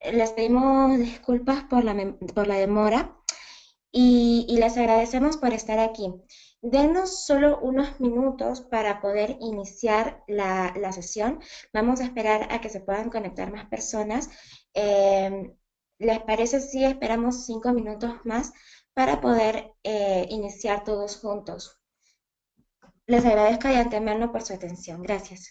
Les pedimos disculpas por por la demora y les agradecemos por estar aquí. Denos solo unos minutos para poder iniciar la sesión. Vamos a esperar a que se puedan conectar más personas. Eh, ¿Les parece si esperamos 5 minutos más para poder iniciar todos juntos? Les agradezco de antemano por su atención. Gracias.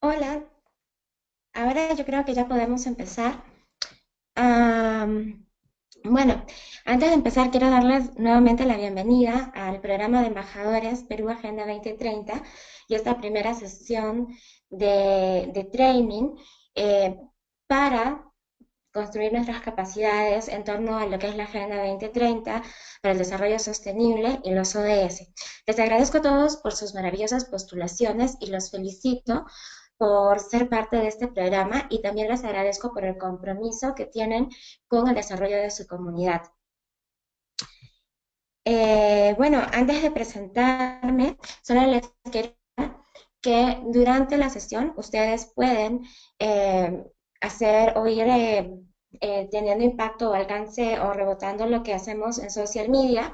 Hola, ahora yo creo que ya podemos empezar. Am, bueno, antes de empezar quiero darles nuevamente la bienvenida al programa de embajadores Perú Agenda 2030 y esta primera sesión de training eh, para construir nuestras capacidades en torno a lo que es la Agenda 2030 para el desarrollo sostenible y los ODS. Les agradezco a todos por sus maravillosas postulaciones y los felicito por ser parte de este programa y también les agradezco por el compromiso que tienen con el desarrollo de su comunidad. Bueno, antes de presentarme, solo les quiero que durante la sesión ustedes pueden eh, hacer o ir teniendo impacto o alcance o rebotando lo que hacemos en social media.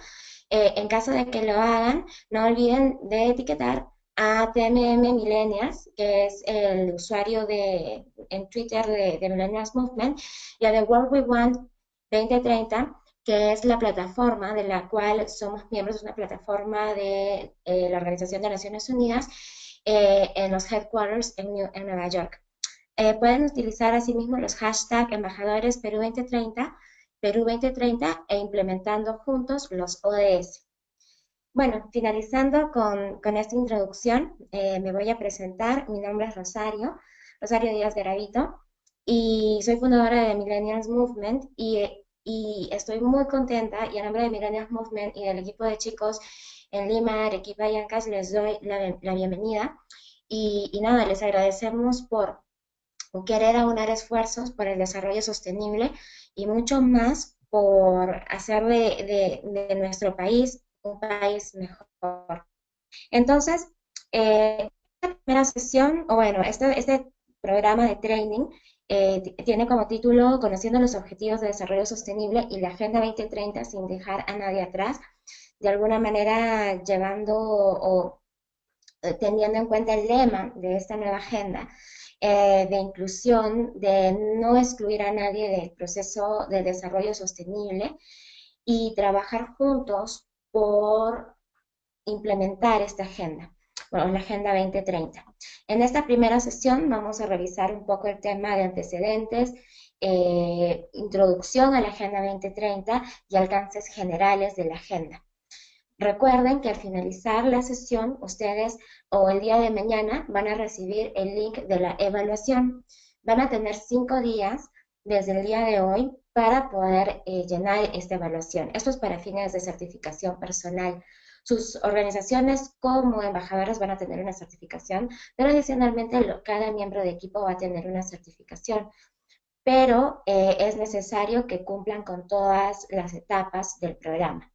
En caso de que lo hagan, no olviden de etiquetar a TMM Millennials, que es el usuario en Twitter de Millennials Movement, y a The World We Want 2030, que es la plataforma de la cual somos miembros, es una plataforma de la Organización de Naciones Unidas en los headquarters en Nueva York. Pueden utilizar asimismo los hashtags embajadores Perú 2030, Perú 2030 e implementando juntos los ODS. Bueno, finalizando con esta introducción, me voy a presentar. Mi nombre es Rosario Díaz Garavito, y soy fundadora de Millennials Movement y estoy muy contenta y a nombre de Millennials Movement y del equipo de chicos en Lima, Arequipa y Ancash les doy la bienvenida y nada, les agradecemos por querer aunar esfuerzos por el desarrollo sostenible y mucho más por hacer de nuestro país un país mejor. Entonces, esta primera sesión, o bueno, este programa de training tiene como título Conociendo los Objetivos de Desarrollo Sostenible y la Agenda 2030 sin dejar a nadie atrás, de alguna manera llevando o teniendo en cuenta el lema de esta nueva agenda de inclusión, de no excluir a nadie del proceso de desarrollo sostenible y trabajar juntos por implementar esta agenda, bueno, la Agenda 2030. En esta primera sesión vamos a revisar un poco el tema de antecedentes, introducción a la Agenda 2030 y alcances generales de la agenda. Recuerden que al finalizar la sesión, ustedes o el día de mañana van a recibir el link de la evaluación. Van a tener 5 días desde el día de hoy para poder llenar esta evaluación. Esto es para fines de certificación personal. Sus organizaciones como embajadores van a tener una certificación, pero adicionalmente cada miembro de equipo va a tener una certificación. Pero es necesario que cumplan con todas las etapas del programa.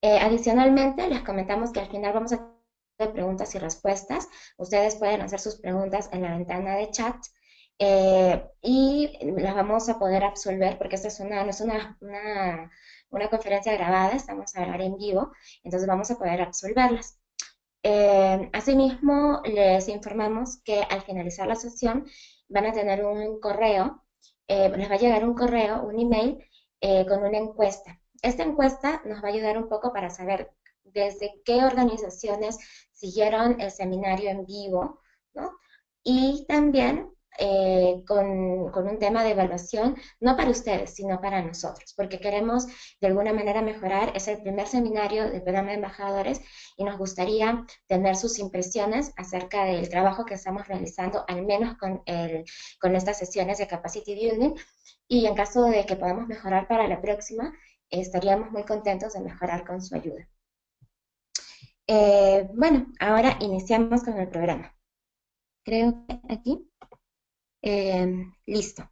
Adicionalmente, les comentamos que al final vamos a de preguntas y respuestas. Ustedes pueden hacer sus preguntas en la ventana de chat y las vamos a poder absolver porque esta es no es una conferencia grabada, estamos a hablar en vivo, entonces vamos a poder absolverlas. Asimismo, les informamos que al finalizar la sesión van a tener un correo, les va a llegar un correo, un email con una encuesta. Esta encuesta nos va a ayudar un poco para saber desde qué organizaciones siguieron el seminario en vivo, ¿no? Y también con un tema de evaluación, no para ustedes, sino para nosotros, porque queremos de alguna manera mejorar. Es el primer seminario del programa de embajadores y nos gustaría tener sus impresiones acerca del trabajo que estamos realizando, al menos con estas sesiones de Capacity Building, y en caso de que podamos mejorar para la próxima, estaríamos muy contentos de mejorar con su ayuda. Bueno, ahora iniciamos con el programa. Creo que aquí, listo.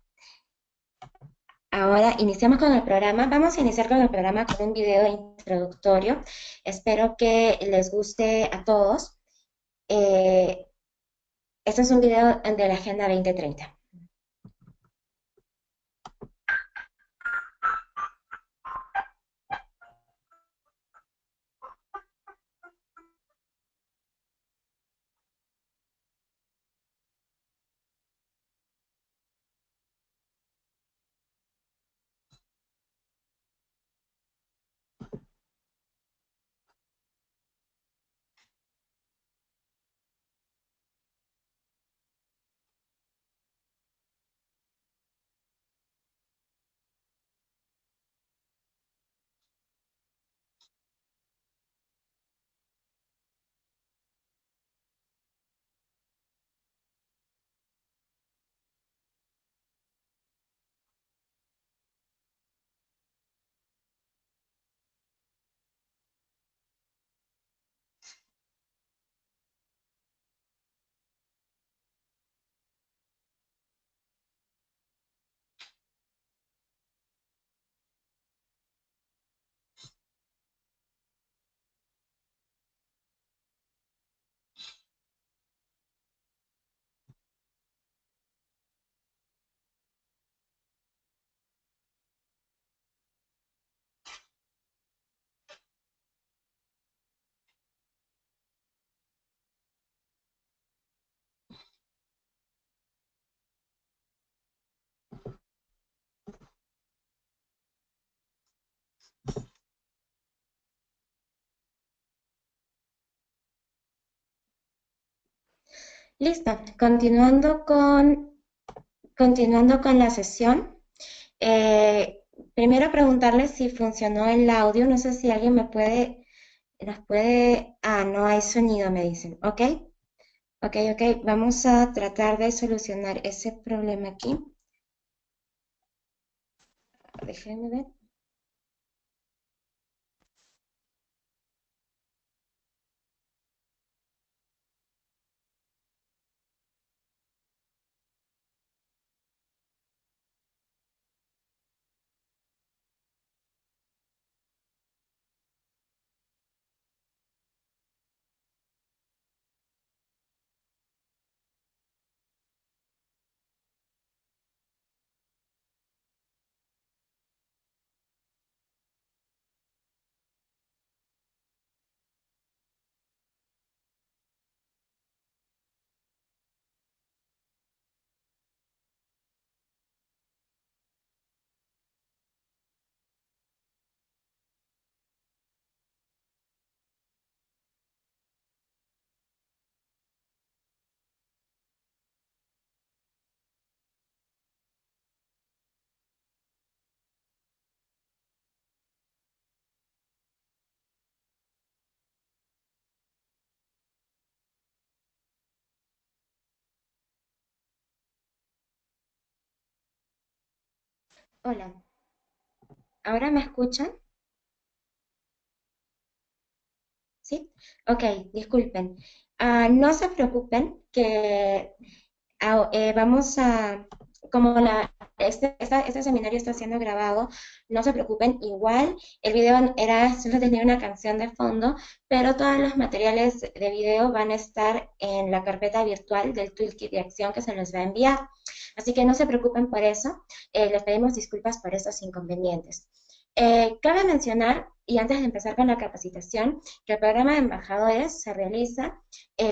Ahora iniciamos con el programa. Vamos a iniciar con el programa con un video introductorio. Espero que les guste a todos. Este es un video de la Agenda 2030. Listo. Continuando con la sesión. Primero preguntarles si funcionó el audio. No sé si alguien no hay sonido, me dicen. ¿Ok? Ok, ok. Vamos a tratar de solucionar ese problema aquí. Déjenme ver. Hola. ¿Ahora me escuchan? ¿Sí? Ok, disculpen. No se preocupen que vamos como este seminario está siendo grabado, no se preocupen, igual el video solo tenía una canción de fondo, pero todos los materiales de video van a estar en la carpeta virtual del toolkit de acción que se les va a enviar. Así que no se preocupen por eso, les pedimos disculpas por estos inconvenientes. Cabe mencionar, y antes de empezar con la capacitación, que el programa de embajadores se realiza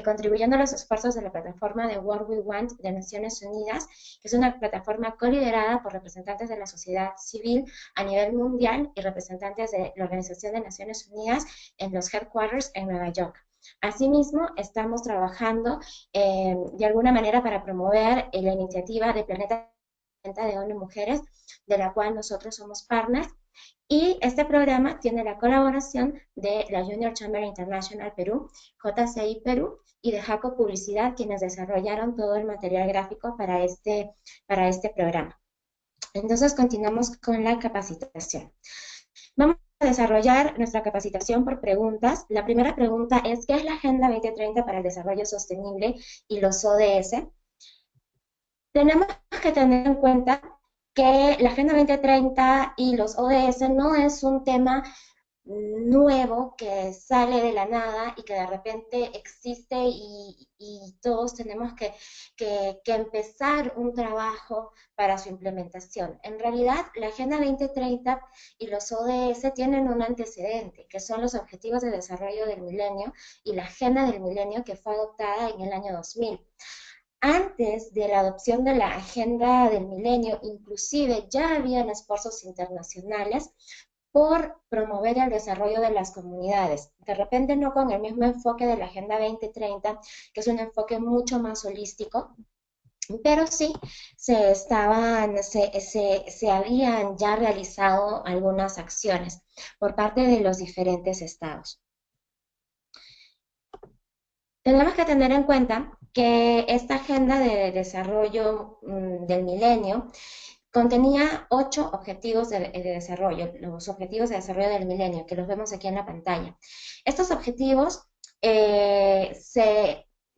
contribuyendo a los esfuerzos de la plataforma de What We Want de Naciones Unidas, que es una plataforma coliderada por representantes de la sociedad civil a nivel mundial y representantes de la Organización de Naciones Unidas en los headquarters en Nueva York. Asimismo, estamos trabajando de alguna manera para promover la iniciativa de Planeta de ONU Mujeres, de la cual nosotros somos partners, y este programa tiene la colaboración de la Junior Chamber International Perú, JCI Perú y de Jaco Publicidad, quienes desarrollaron todo el material gráfico para este programa. Entonces, continuamos con la capacitación. Vamos a desarrollar nuestra capacitación por preguntas. La primera pregunta es, ¿qué es la Agenda 2030 para el Desarrollo Sostenible y los ODS? Tenemos que tener en cuenta que la Agenda 2030 y los ODS no es un tema nuevo que sale de la nada y que de repente existe y todos tenemos que empezar un trabajo para su implementación. En realidad, la Agenda 2030 y los ODS tienen un antecedente, que son los Objetivos de Desarrollo del Milenio y la Agenda del Milenio que fue adoptada en el año 2000. Antes de la adopción de la Agenda del Milenio, inclusive ya habían esfuerzos internacionales por promover el desarrollo de las comunidades. De repente no con el mismo enfoque de la Agenda 2030, que es un enfoque mucho más holístico, pero sí se habían ya realizado algunas acciones por parte de los diferentes estados. Tenemos que tener en cuenta que esta agenda de desarrollo del milenio contenía 8 objetivos de desarrollo, los objetivos de desarrollo del milenio, que los vemos aquí en la pantalla. Estos objetivos de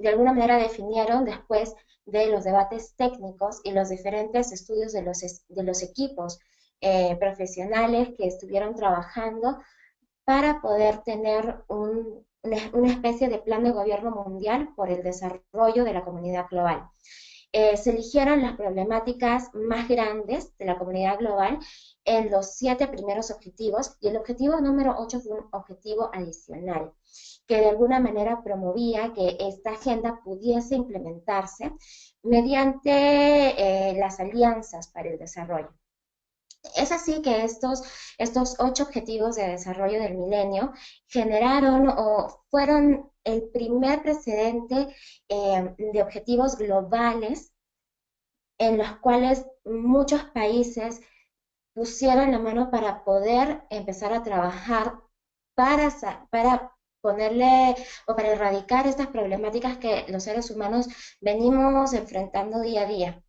alguna manera definieron después de los debates técnicos y los diferentes estudios de los equipos profesionales que estuvieron trabajando para poder tener una especie de plan de gobierno mundial por el desarrollo de la comunidad global. Se eligieron las problemáticas más grandes de la comunidad global en los 7 primeros objetivos, y el objetivo número 8 fue un objetivo adicional, que de alguna manera promovía que esta agenda pudiese implementarse mediante las alianzas para el desarrollo. Es así que estos 8 objetivos de desarrollo del milenio generaron o fueron el primer precedente de objetivos globales en los cuales muchos países pusieron la mano para poder empezar a trabajar para ponerle o para erradicar estas problemáticas que los seres humanos venimos enfrentando día a día.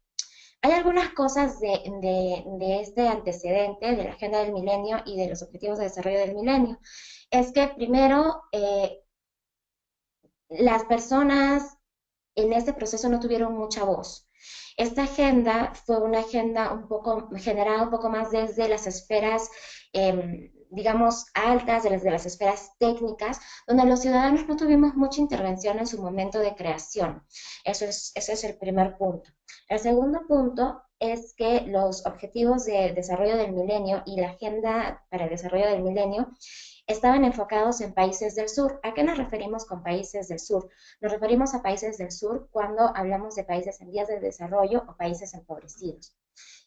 Hay algunas cosas de este antecedente de la Agenda del Milenio y de los Objetivos de Desarrollo del Milenio. Es que primero, las personas en este proceso no tuvieron mucha voz. Esta agenda fue una agenda generada un poco más desde las esferas, digamos, altas, de las esferas técnicas, donde los ciudadanos no tuvimos mucha intervención en su momento de creación. Ese es el primer punto. El segundo punto es que los objetivos de desarrollo del milenio y la agenda para el desarrollo del milenio estaban enfocados en países del sur. ¿A qué nos referimos con países del sur? Nos referimos a países del sur cuando hablamos de países en vías de desarrollo o países empobrecidos.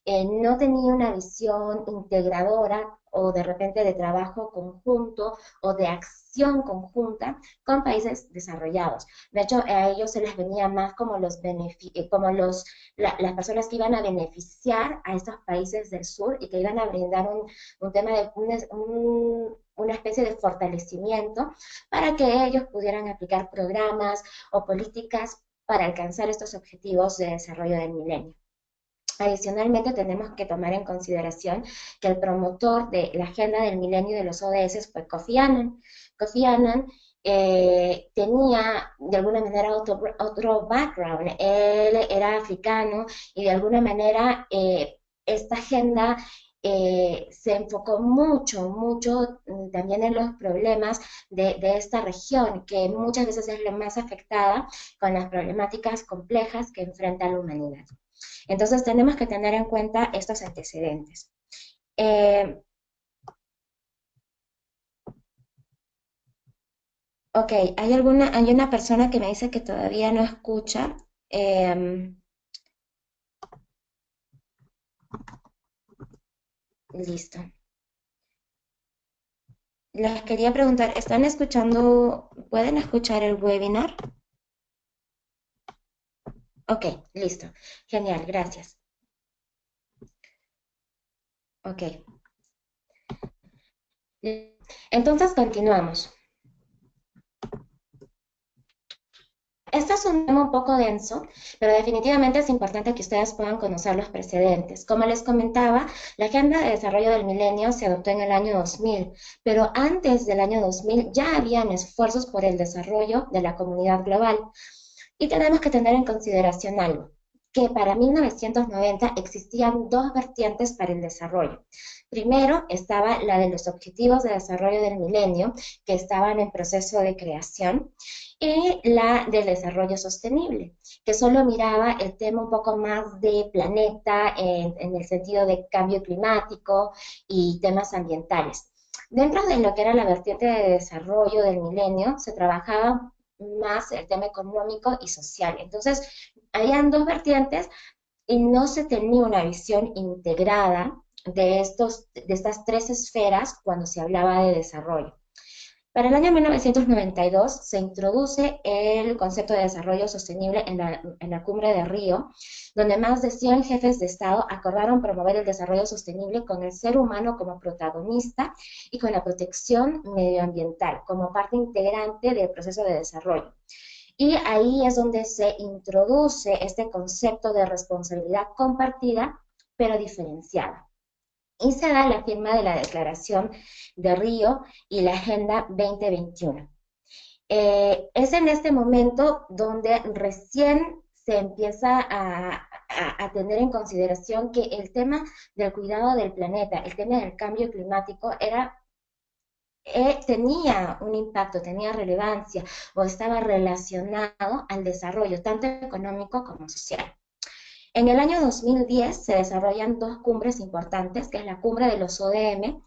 No tenía una visión integradora o de repente de trabajo conjunto o de acción conjunta con países desarrollados. De hecho, a ellos se les venía más como las personas que iban a beneficiar a estos países del sur y que iban a brindar un tema de una especie de fortalecimiento para que ellos pudieran aplicar programas o políticas para alcanzar estos objetivos de desarrollo del milenio. Adicionalmente, tenemos que tomar en consideración que el promotor de la Agenda del Milenio y de los ODS fue Kofi Annan. Kofi Annan tenía de alguna manera otro background. Él era africano y de alguna manera esta agenda se enfocó mucho también en los problemas de esta región, que muchas veces es la más afectada con las problemáticas complejas que enfrenta la humanidad. Entonces tenemos que tener en cuenta estos antecedentes. Ok, hay una persona que me dice que todavía no escucha. Em, Listo. Les quería preguntar, ¿están escuchando, pueden escuchar el webinar? Ok, listo. Genial, gracias. Ok. Entonces continuamos. Este es un tema un poco denso, pero definitivamente es importante que ustedes puedan conocer los precedentes. Como les comentaba, la Agenda de Desarrollo del Milenio se adoptó en el año 2000, pero antes del año 2000 ya habían esfuerzos por el desarrollo de la comunidad global. Y tenemos que tener en consideración algo, que para 1990 existían dos vertientes para el desarrollo. Primero estaba la de los Objetivos de Desarrollo del Milenio, que estaban en proceso de creación, y la del desarrollo sostenible, que solo miraba el tema un poco más de planeta en el sentido de cambio climático y temas ambientales. Dentro de lo que era la vertiente de desarrollo del milenio, se trabajaba más el tema económico y social. Entonces, habían dos vertientes y no se tenía una visión integrada de estas tres esferas cuando se hablaba de desarrollo. Para el año 1992 se introduce el concepto de desarrollo sostenible en la cumbre de Río, donde más de 100 jefes de Estado acordaron promover el desarrollo sostenible con el ser humano como protagonista y con la protección medioambiental como parte integrante del proceso de desarrollo. Y ahí es donde se introduce este concepto de responsabilidad compartida, pero diferenciada. Y se da la firma de la Declaración de Río y la Agenda 2021. Es en este momento donde recién se empieza a tener en consideración que el tema del cuidado del planeta, el tema del cambio climático, tenía un impacto, tenía relevancia o estaba relacionado al desarrollo, tanto económico como social. En el año 2010 se desarrollan dos cumbres importantes, que es la cumbre de los ODM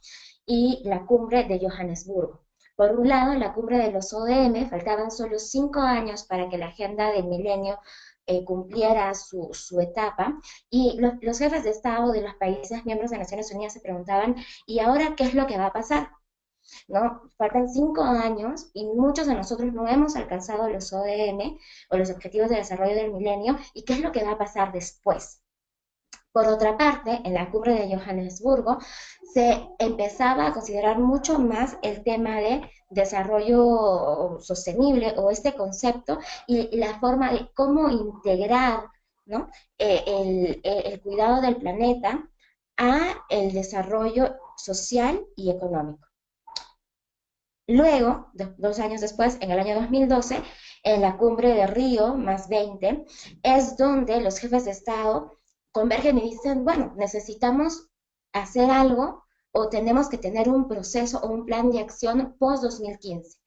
y la cumbre de Johannesburgo. Por un lado, en la cumbre de los ODM faltaban solo 5 años para que la agenda del milenio cumpliera su etapa y los jefes de Estado de los países miembros de Naciones Unidas se preguntaban, ¿y ahora qué es lo que va a pasar? ¿No? Faltan 5 años y muchos de nosotros no hemos alcanzado los ODM o los Objetivos de Desarrollo del Milenio y qué es lo que va a pasar después. Por otra parte, en la cumbre de Johannesburgo se empezaba a considerar mucho más el tema de desarrollo sostenible o este concepto y la forma de cómo integrar, ¿no? el cuidado del planeta a el desarrollo social y económico. Luego, 2 años después, en el año 2012, en la cumbre de Río, más 20, es donde los jefes de Estado convergen y dicen, bueno, necesitamos hacer algo o tenemos que tener un proceso o un plan de acción post-2015,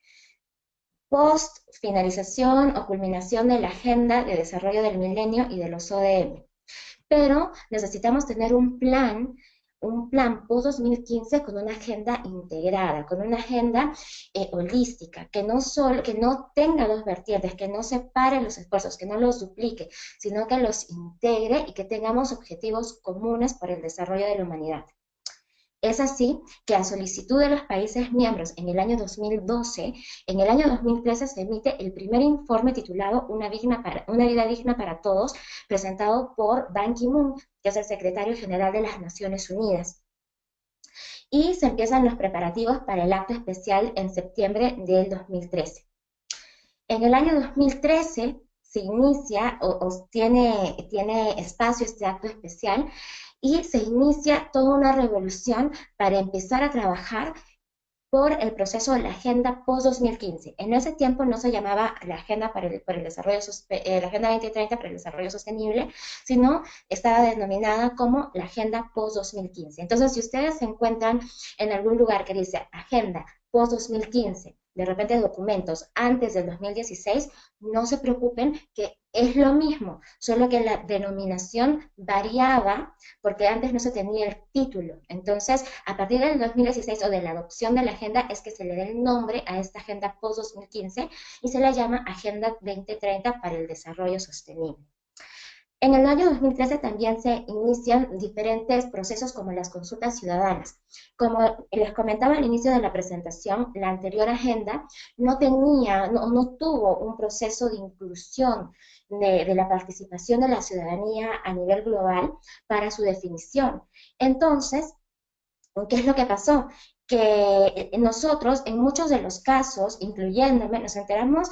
post finalización o culminación de la Agenda de Desarrollo del Milenio y de los ODM. Pero necesitamos tener un plan post-2015 con una agenda integrada, con una agenda holística, que no tenga dos vertientes, que no separe los esfuerzos, que no los duplique, sino que los integre y que tengamos objetivos comunes para el desarrollo de la humanidad. Es así que a solicitud de los países miembros en el año 2012, en el año 2013 se emite el primer informe titulado Una vida digna para todos, presentado por Ban Ki-moon, que es el secretario general de las Naciones Unidas. Y se empiezan los preparativos para el acto especial en septiembre del 2013. En el año 2013 se inicia o tiene espacio este acto especial y se inicia toda una revolución para empezar a trabajar por el proceso de la Agenda Post-2015. En ese tiempo no se llamaba la Agenda para el Desarrollo, la Agenda 2030 para el Desarrollo Sostenible, sino estaba denominada como la Agenda Post-2015. Entonces, si ustedes se encuentran en algún lugar que dice Agenda Post-2015, de repente documentos antes del 2016, no se preocupen que es lo mismo, solo que la denominación variaba porque antes no se tenía el título. Entonces, a partir del 2016 o de la adopción de la agenda es que se le da el nombre a esta agenda post-2015 y se la llama Agenda 2030 para el Desarrollo Sostenible. En el año 2013 también se inician diferentes procesos como las consultas ciudadanas. Como les comentaba al inicio de la presentación, la anterior agenda no tuvo un proceso de inclusión de la participación de la ciudadanía a nivel global para su definición. Entonces, ¿qué es lo que pasó? Que nosotros, en muchos de los casos, incluyéndome, nos enteramos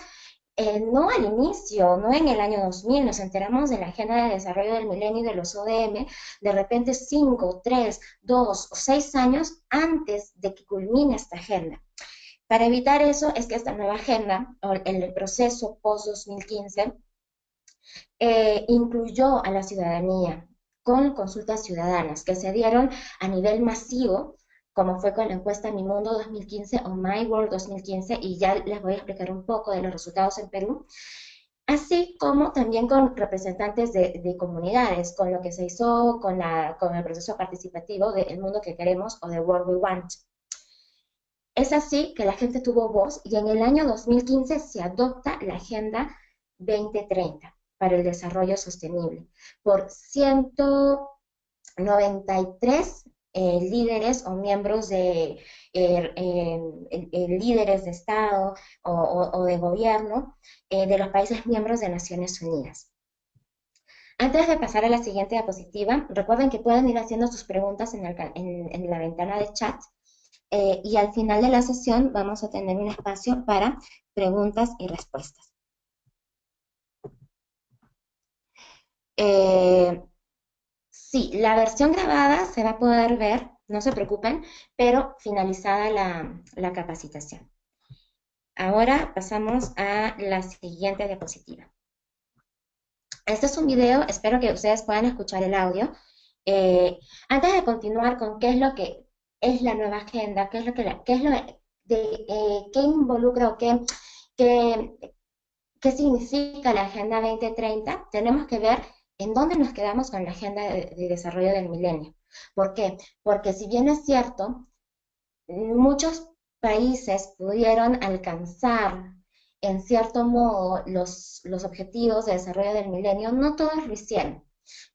no al inicio, no en el año 2000, nos enteramos de la Agenda de Desarrollo del Milenio y de los ODM, de repente 5, 3, 2 o 6 años antes de que culmine esta agenda. Para evitar eso es que esta nueva agenda, o el proceso post-2015, incluyó a la ciudadanía con consultas ciudadanas que se dieron a nivel masivo, como fue con la encuesta Mi Mundo 2015 o My World 2015, y ya les voy a explicar un poco de los resultados en Perú, así como también con representantes de comunidades, con lo que se hizo con el proceso participativo de El Mundo que Queremos o de World We Want. Es así que la gente tuvo voz y en el año 2015 se adopta la Agenda 2030 para el Desarrollo Sostenible por 193 líderes o miembros líderes de Estado o de gobierno de los países miembros de Naciones Unidas. Antes de pasar a la siguiente diapositiva, recuerden que pueden ir haciendo sus preguntas en la ventana de chat y al final de la sesión vamos a tener un espacio para preguntas y respuestas. Sí, la versión grabada se va a poder ver, no se preocupen, pero finalizada la capacitación. Ahora pasamos a la siguiente diapositiva. Este es un video, espero que ustedes puedan escuchar el audio. Antes de continuar con qué es lo que es la nueva agenda, qué involucra o qué significa la Agenda 2030, tenemos que ver en dónde nos quedamos con la Agenda de Desarrollo del Milenio. ¿Por qué? Porque si bien es cierto, muchos países pudieron alcanzar en cierto modo los objetivos de desarrollo del milenio, no todos lo hicieron,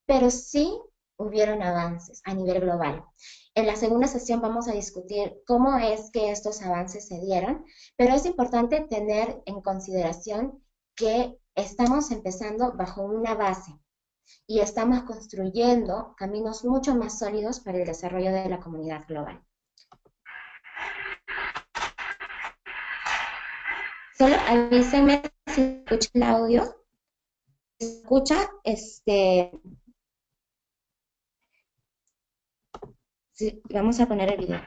pero sí hubieron avances a nivel global. En la segunda sesión vamos a discutir cómo es que estos avances se dieron, pero es importante tener en consideración que estamos empezando bajo una base y estamos construyendo caminos mucho más sólidos para el desarrollo de la comunidad global. Solo avísenme si escucha el audio. Si escucha, sí, vamos a poner el video.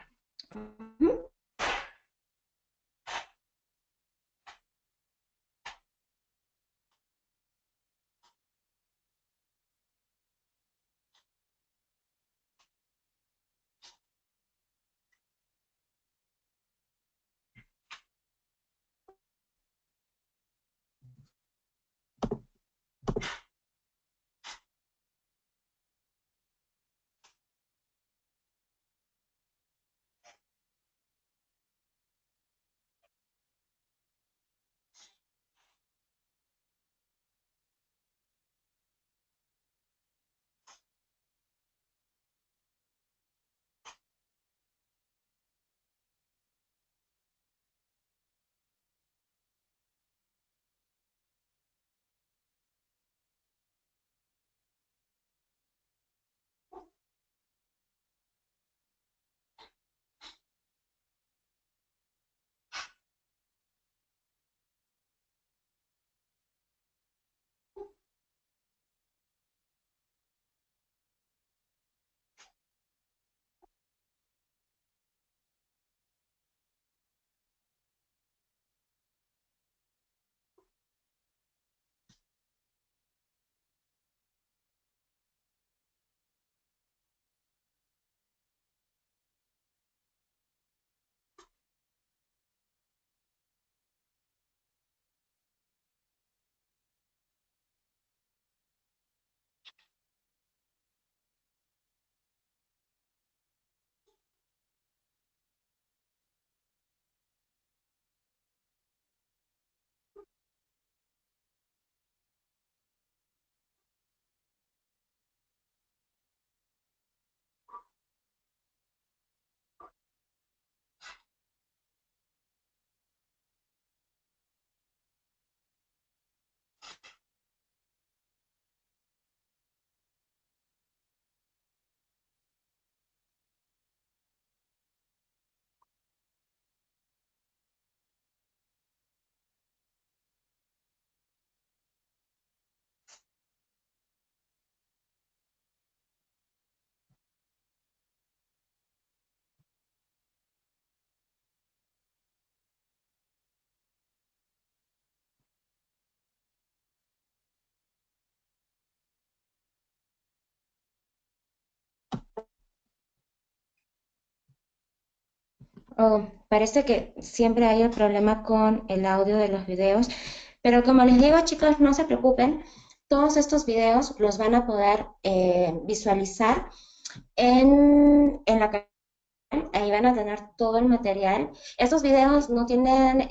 Oh, parece que siempre hay el problema con el audio de los videos, pero como les digo, chicos, no se preocupen, todos estos videos los van a poder visualizar en la canal, ahí van a tener todo el material. Estos videos no tienen,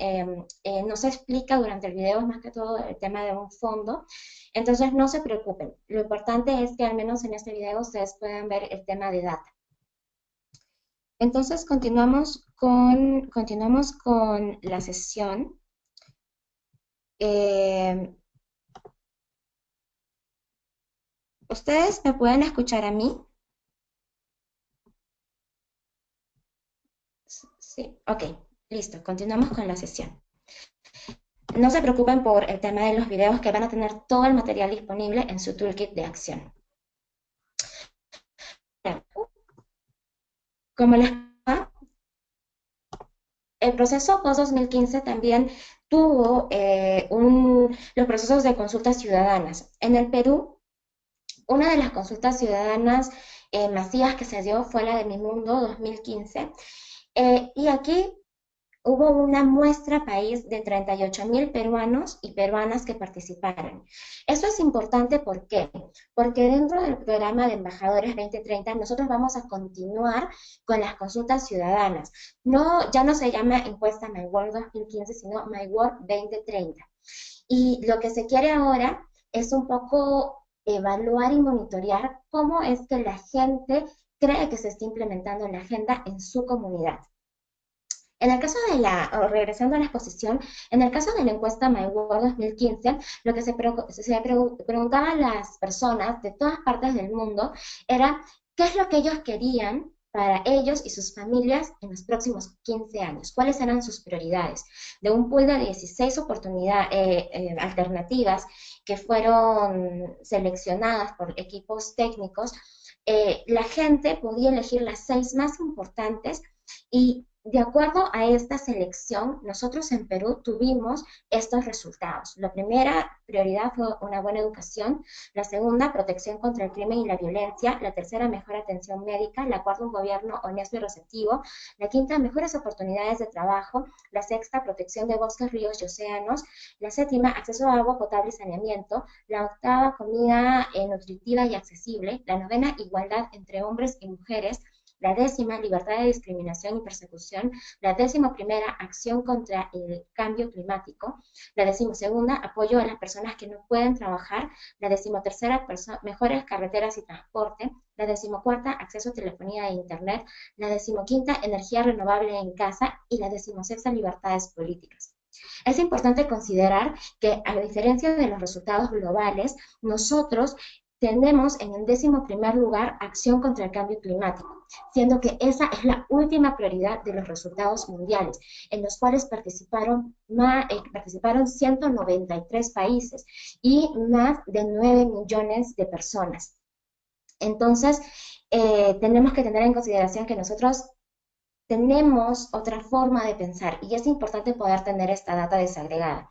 no se explica durante el video, es más que todo el tema de un fondo, entonces no se preocupen. Lo importante es que al menos en este video ustedes puedan ver el tema de data. Entonces continuamos con la sesión. Eh, ¿Ustedes me pueden escuchar a mí? Sí, ok, listo, continuamos con la sesión. No se preocupen por el tema de los videos que van a tener todo el material disponible en su toolkit de acción. Como les el proceso post-2015 también tuvo los procesos de consultas ciudadanas. En el Perú, una de las consultas ciudadanas masivas que se dio fue la de Mi Mundo 2015. Y aquí hubo una muestra país de 38.000 peruanos y peruanas que participaron. Eso es importante, ¿por qué? Porque dentro del programa de Embajadores 2030 nosotros vamos a continuar con las consultas ciudadanas. No, ya no se llama encuesta My World 2015, sino My World 2030. Y lo que se quiere ahora es un poco evaluar y monitorear cómo es que la gente cree que se está implementando la agenda en su comunidad. En el caso de regresando a la exposición, en el caso de la encuesta My World 2015, lo que preguntaba a las personas de todas partes del mundo era qué es lo que ellos querían para ellos y sus familias en los próximos 15 años, cuáles eran sus prioridades. De un pool de 16 alternativas que fueron seleccionadas por equipos técnicos, la gente podía elegir las 6 más importantes y de acuerdo a esta selección, nosotros en Perú tuvimos estos resultados. La primera prioridad fue una buena educación, la segunda, protección contra el crimen y la violencia, la tercera, mejor atención médica, la cuarta, un gobierno honesto y receptivo, la quinta, mejores oportunidades de trabajo, la sexta, protección de bosques, ríos y océanos, la séptima, acceso a agua potable y saneamiento, la octava, comida nutritiva y accesible, la novena, igualdad entre hombres y mujeres, la décima, libertad de discriminación y persecución, la 11ª, acción contra el cambio climático, la 12ª, apoyo a las personas que no pueden trabajar, la 13ª, mejores carreteras y transporte, la 14ª, acceso a telefonía e internet, la 15ª, energía renovable en casa y la 16ª, libertades políticas. Es importante considerar que, a diferencia de los resultados globales, nosotros tenemos en el 11º lugar acción contra el cambio climático, siendo que esa es la última prioridad de los resultados mundiales, en los cuales participaron 193 países y más de 9 millones de personas. Entonces, tenemos que tener en consideración que nosotros tenemos otra forma de pensar y es importante poder tener esta data desagregada.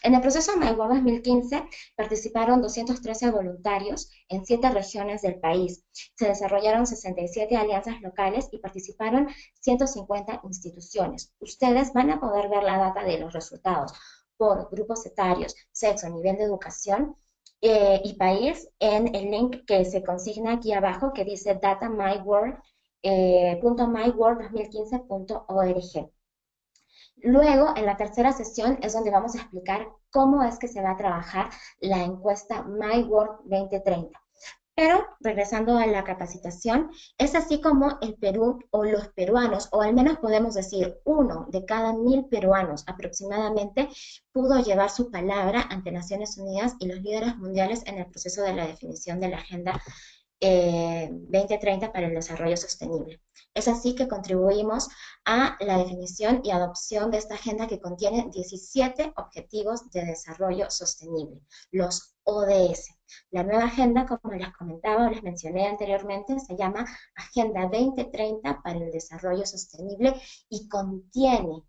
En el proceso My World 2015 participaron 213 voluntarios en 7 regiones del país. Se desarrollaron 67 alianzas locales y participaron 150 instituciones. Ustedes van a poder ver la data de los resultados por grupos etarios, sexo, nivel de educación y país en el link que se consigna aquí abajo que dice datamyworld.org. Luego, en la tercera sesión es donde vamos a explicar cómo es que se va a trabajar la encuesta My World 2030. Pero, regresando a la capacitación, es así como el Perú o los peruanos, o al menos podemos decir 1 de cada 1000 peruanos aproximadamente, pudo llevar su palabra ante Naciones Unidas y los líderes mundiales en el proceso de la definición de la Agenda 2030 para el desarrollo sostenible. Es así que contribuimos a la definición y adopción de esta agenda que contiene 17 Objetivos de Desarrollo Sostenible, los ODS. La nueva agenda, como les comentaba o les mencioné anteriormente, se llama Agenda 2030 para el Desarrollo Sostenible y contiene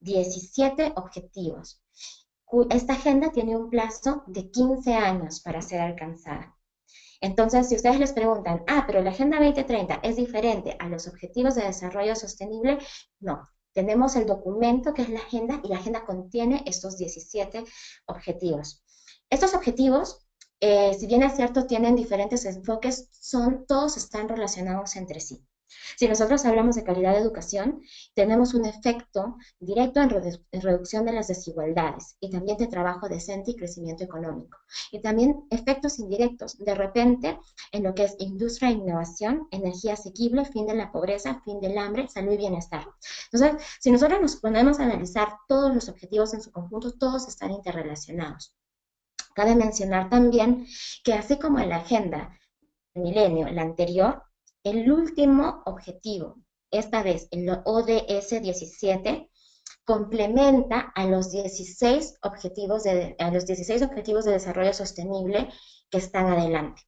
17 objetivos. Esta agenda tiene un plazo de 15 años para ser alcanzada. Entonces, si ustedes les preguntan, pero la Agenda 2030 es diferente a los Objetivos de Desarrollo Sostenible, no. Tenemos el documento que es la agenda y la agenda contiene estos 17 objetivos. Estos objetivos, si bien es cierto, tienen diferentes enfoques, todos están relacionados entre sí. Si nosotros hablamos de calidad de educación, tenemos un efecto directo en reducción de las desigualdades y también de trabajo decente y crecimiento económico. Y también efectos indirectos, de repente, en lo que es industria e innovación, energía asequible, fin de la pobreza, fin del hambre, salud y bienestar. Entonces, si nosotros nos ponemos a analizar todos los objetivos en su conjunto, todos están interrelacionados. Cabe mencionar también que así como en la agenda milenio, la anterior, el último objetivo, esta vez el ODS 17, complementa a los 16 objetivos de desarrollo sostenible que están adelante.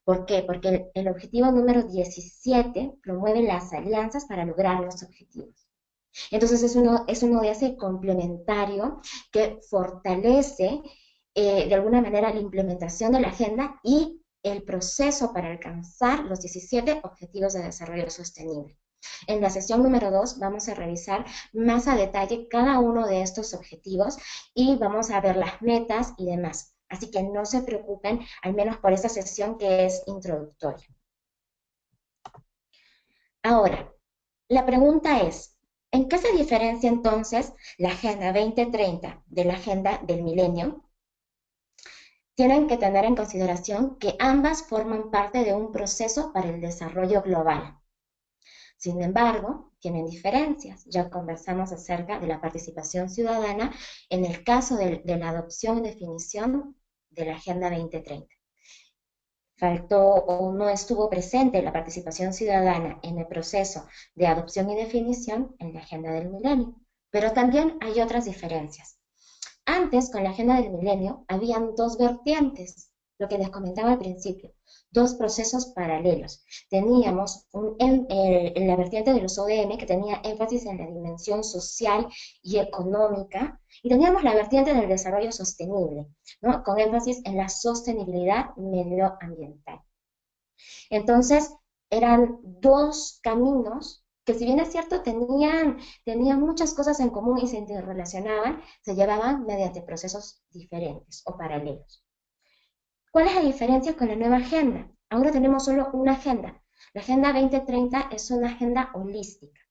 ¿Por qué? Porque el objetivo número 17 promueve las alianzas para lograr los objetivos. Entonces es un ODS complementario que fortalece de alguna manera la implementación de la agenda y el proceso para alcanzar los 17 Objetivos de Desarrollo Sostenible. En la sesión número 2 vamos a revisar más a detalle cada uno de estos objetivos y vamos a ver las metas y demás. Así que no se preocupen, al menos por esta sesión que es introductoria. Ahora, la pregunta es, ¿en qué se diferencia entonces la Agenda 2030 de la Agenda del Milenio? Tienen que tener en consideración que ambas forman parte de un proceso para el desarrollo global. Sin embargo, tienen diferencias. Ya conversamos acerca de la participación ciudadana en el caso de la adopción y definición de la Agenda 2030. Faltó o no estuvo presente la participación ciudadana en el proceso de adopción y definición en la Agenda del Milenio. Pero también hay otras diferencias. Antes, con la Agenda del Milenio, habían dos vertientes, lo que les comentaba al principio, dos procesos paralelos. Teníamos la vertiente de los ODM, que tenía énfasis en la dimensión social y económica, y teníamos la vertiente del desarrollo sostenible, ¿no? Con énfasis en la sostenibilidad medioambiental. Entonces, eran dos caminos que, si bien es cierto, tenían muchas cosas en común y se interrelacionaban, se llevaban mediante procesos diferentes o paralelos. ¿Cuál es la diferencia con la nueva agenda? Ahora tenemos solo una agenda. La Agenda 2030 es una agenda holística.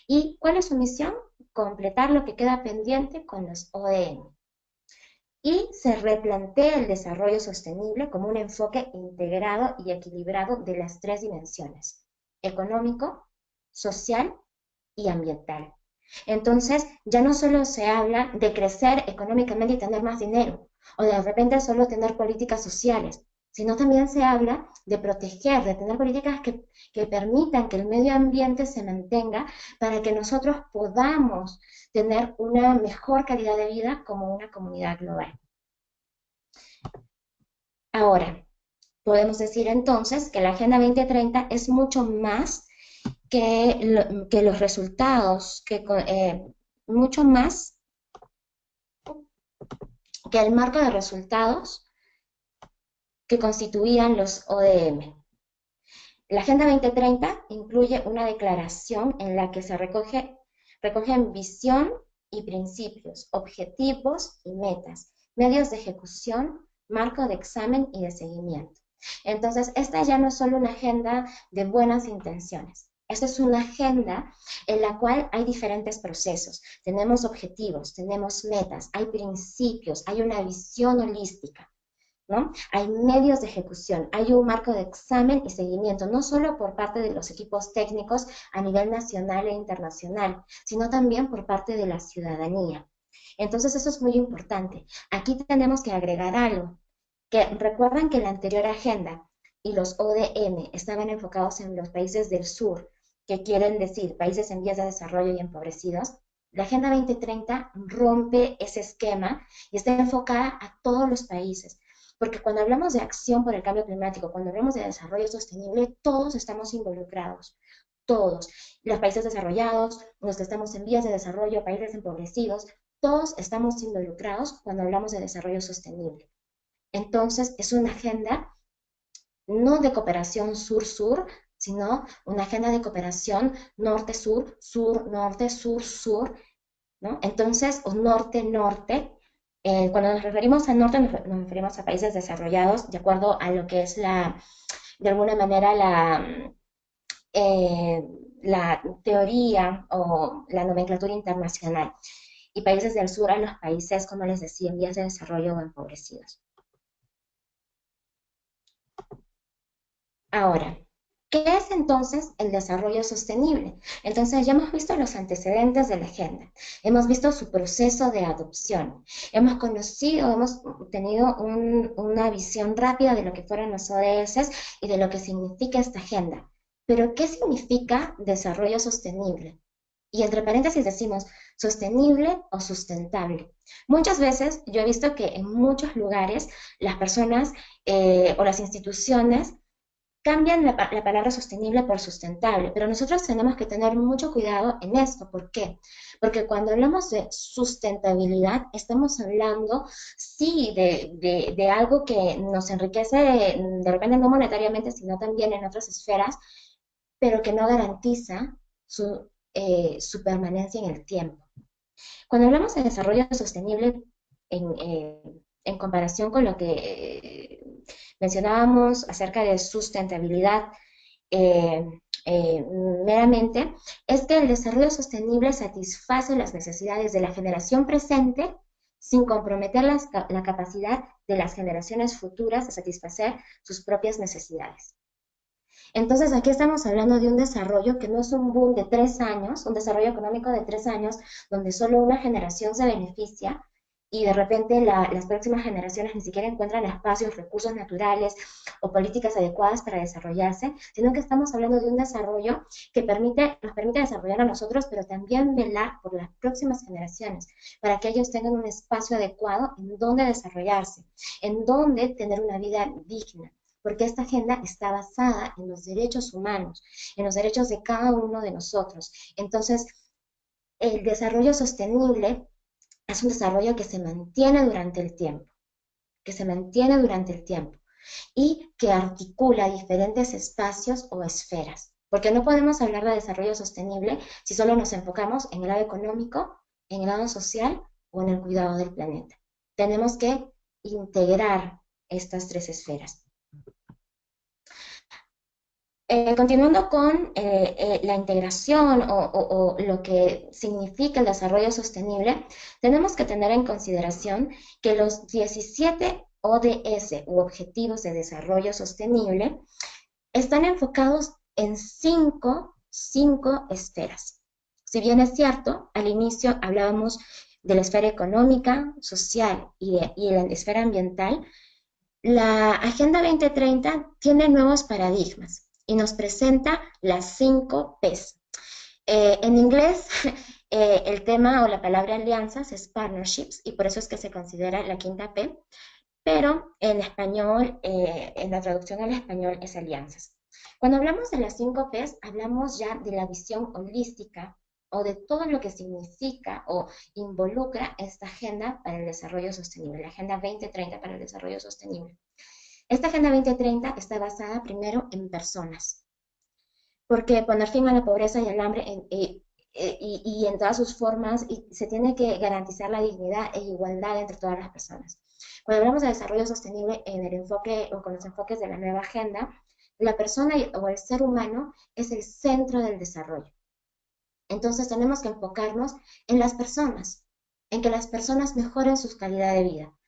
¿Y cuál es su misión? Completar lo que queda pendiente con los ODM. Y se replantea el desarrollo sostenible como un enfoque integrado y equilibrado de las tres dimensiones: económico, social y ambiental. Entonces, ya no solo se habla de crecer económicamente y tener más dinero, o de repente solo tener políticas sociales, sino también se habla de proteger, de tener políticas que permitan que el medio ambiente se mantenga para que nosotros podamos tener una mejor calidad de vida como una comunidad global. Ahora, podemos decir entonces que la Agenda 2030 es mucho más que los resultados, mucho más que el marco de resultados que constituían los ODM. La Agenda 2030 incluye una declaración en la que se recogen visión y principios, objetivos y metas, medios de ejecución, marco de examen y de seguimiento. Entonces, esta ya no es solo una agenda de buenas intenciones. Esta es una agenda en la cual hay diferentes procesos. Tenemos objetivos, tenemos metas, hay principios, hay una visión holística, ¿no? Hay medios de ejecución, hay un marco de examen y seguimiento, no solo por parte de los equipos técnicos a nivel nacional e internacional, sino también por parte de la ciudadanía. Entonces, eso es muy importante. Aquí tenemos que agregar algo, que recuerdan que la anterior agenda y los ODM estaban enfocados en los países del sur, que quieren decir países en vías de desarrollo y empobrecidos. La Agenda 2030 rompe ese esquema y está enfocada a todos los países. Porque cuando hablamos de acción por el cambio climático, cuando hablamos de desarrollo sostenible, todos estamos involucrados. Todos. Los países desarrollados, los que estamos en vías de desarrollo, países empobrecidos, todos estamos involucrados cuando hablamos de desarrollo sostenible. Entonces, es una agenda no de cooperación sur-sur, sino una agenda de cooperación norte-sur, sur-norte, sur-sur, ¿no? Entonces, o norte-norte, cuando nos referimos a norte nos referimos a países desarrollados de acuerdo a lo que es de alguna manera eh, la teoría o la nomenclatura internacional, y países del sur a los países, como les decía, en vías de desarrollo o empobrecidos. Ahora, ¿qué es entonces el desarrollo sostenible? Entonces ya hemos visto los antecedentes de la agenda, hemos visto su proceso de adopción, hemos conocido, hemos tenido una visión rápida de lo que fueron los ODS y de lo que significa esta agenda. Pero, ¿qué significa desarrollo sostenible? Y entre paréntesis decimos sostenible o sustentable. Muchas veces yo he visto que en muchos lugares las personas o las instituciones cambian la palabra sostenible por sustentable, pero nosotros tenemos que tener mucho cuidado en esto. ¿Por qué? Porque cuando hablamos de sustentabilidad, estamos hablando, sí, de algo que nos enriquece, de repente no monetariamente, sino también en otras esferas, pero que no garantiza su permanencia en el tiempo. Cuando hablamos de desarrollo sostenible en comparación con lo que mencionábamos acerca de sustentabilidad eh, eh, meramente, es que el desarrollo sostenible satisface las necesidades de la generación presente sin comprometer la capacidad de las generaciones futuras de satisfacer sus propias necesidades. Entonces aquí estamos hablando de un desarrollo que no es un boom de 3 años, un desarrollo económico de 3 años, donde solo una generación se beneficia y de repente las próximas generaciones ni siquiera encuentran espacios, recursos naturales o políticas adecuadas para desarrollarse, sino que estamos hablando de un desarrollo que nos permite desarrollar a nosotros, pero también velar por las próximas generaciones, para que ellos tengan un espacio adecuado en donde desarrollarse, en donde tener una vida digna, porque esta agenda está basada en los derechos humanos, en los derechos de cada uno de nosotros. Entonces, el desarrollo sostenible es un desarrollo que se mantiene durante el tiempo, que se mantiene durante el tiempo y que articula diferentes espacios o esferas. Porque no podemos hablar de desarrollo sostenible si solo nos enfocamos en el lado económico, en el lado social o en el cuidado del planeta. Tenemos que integrar estas tres esferas. Continuando con la integración o lo que significa el desarrollo sostenible, tenemos que tener en consideración que los 17 ODS u Objetivos de Desarrollo Sostenible están enfocados en cinco esferas. Si bien es cierto, al inicio hablábamos de la esfera económica, social y la esfera ambiental, la Agenda 2030 tiene nuevos paradigmas y nos presenta las 5 Ps. En inglés, el tema o la palabra alianzas es partnerships y por eso es que se considera la quinta P, pero en español, en la traducción al español es alianzas. Cuando hablamos de las 5 Ps, hablamos ya de la visión holística o de todo lo que significa o involucra esta agenda para el desarrollo sostenible, la Agenda 2030 para el desarrollo sostenible. Esta Agenda 2030 está basada primero en personas, porque poner fin a la pobreza y el hambre y en todas sus formas, y se tiene que garantizar la dignidad e igualdad entre todas las personas. Cuando hablamos de desarrollo sostenible en el enfoque o con los enfoques de la nueva agenda, la persona o el ser humano es el centro del desarrollo. Entonces tenemos que enfocarnos en las personas, en que las personas mejoren su calidad de vida,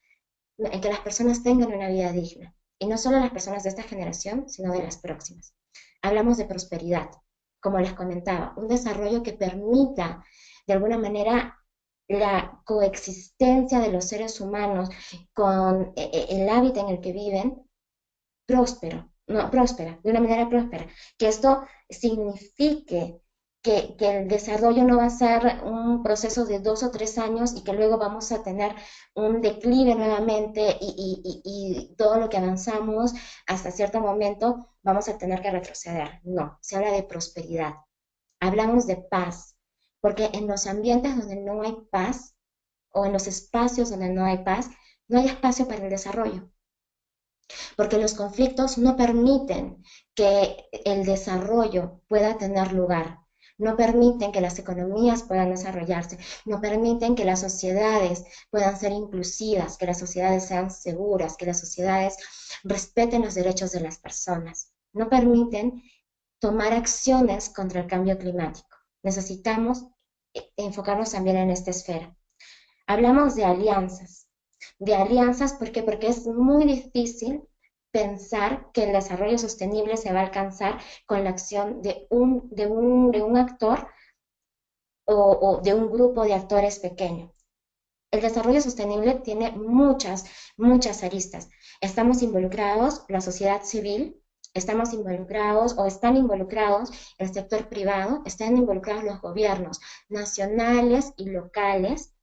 en que las personas tengan una vida digna. Y no solo las personas de esta generación, sino de las próximas. Hablamos de prosperidad, como les comentaba, un desarrollo que permita, de alguna manera, la coexistencia de los seres humanos con el hábitat en el que viven, próspera, de una manera próspera. Que esto signifique que el desarrollo no va a ser un proceso de 2 o 3 años y que luego vamos a tener un declive nuevamente y todo lo que avanzamos hasta cierto momento vamos a tener que retroceder. No, se habla de prosperidad. Hablamos de paz, porque en los ambientes donde no hay paz o en los espacios donde no hay paz, no hay espacio para el desarrollo. porque los conflictos no permiten que el desarrollo pueda tener lugar, no permiten que las economías puedan desarrollarse, no permiten que las sociedades puedan ser inclusivas, que las sociedades sean seguras, que las sociedades respeten los derechos de las personas, no permiten tomar acciones contra el cambio climático. Necesitamos enfocarnos también en esta esfera. Hablamos de alianzas, ¿por qué? Porque es muy difícil pensar que el desarrollo sostenible se va a alcanzar con la acción de un actor o de un grupo de actores pequeño. El desarrollo sostenible tiene muchas aristas. Estamos involucrados la sociedad civil, estamos involucrados o están involucrados el sector privado, están involucrados los gobiernos nacionales y locales,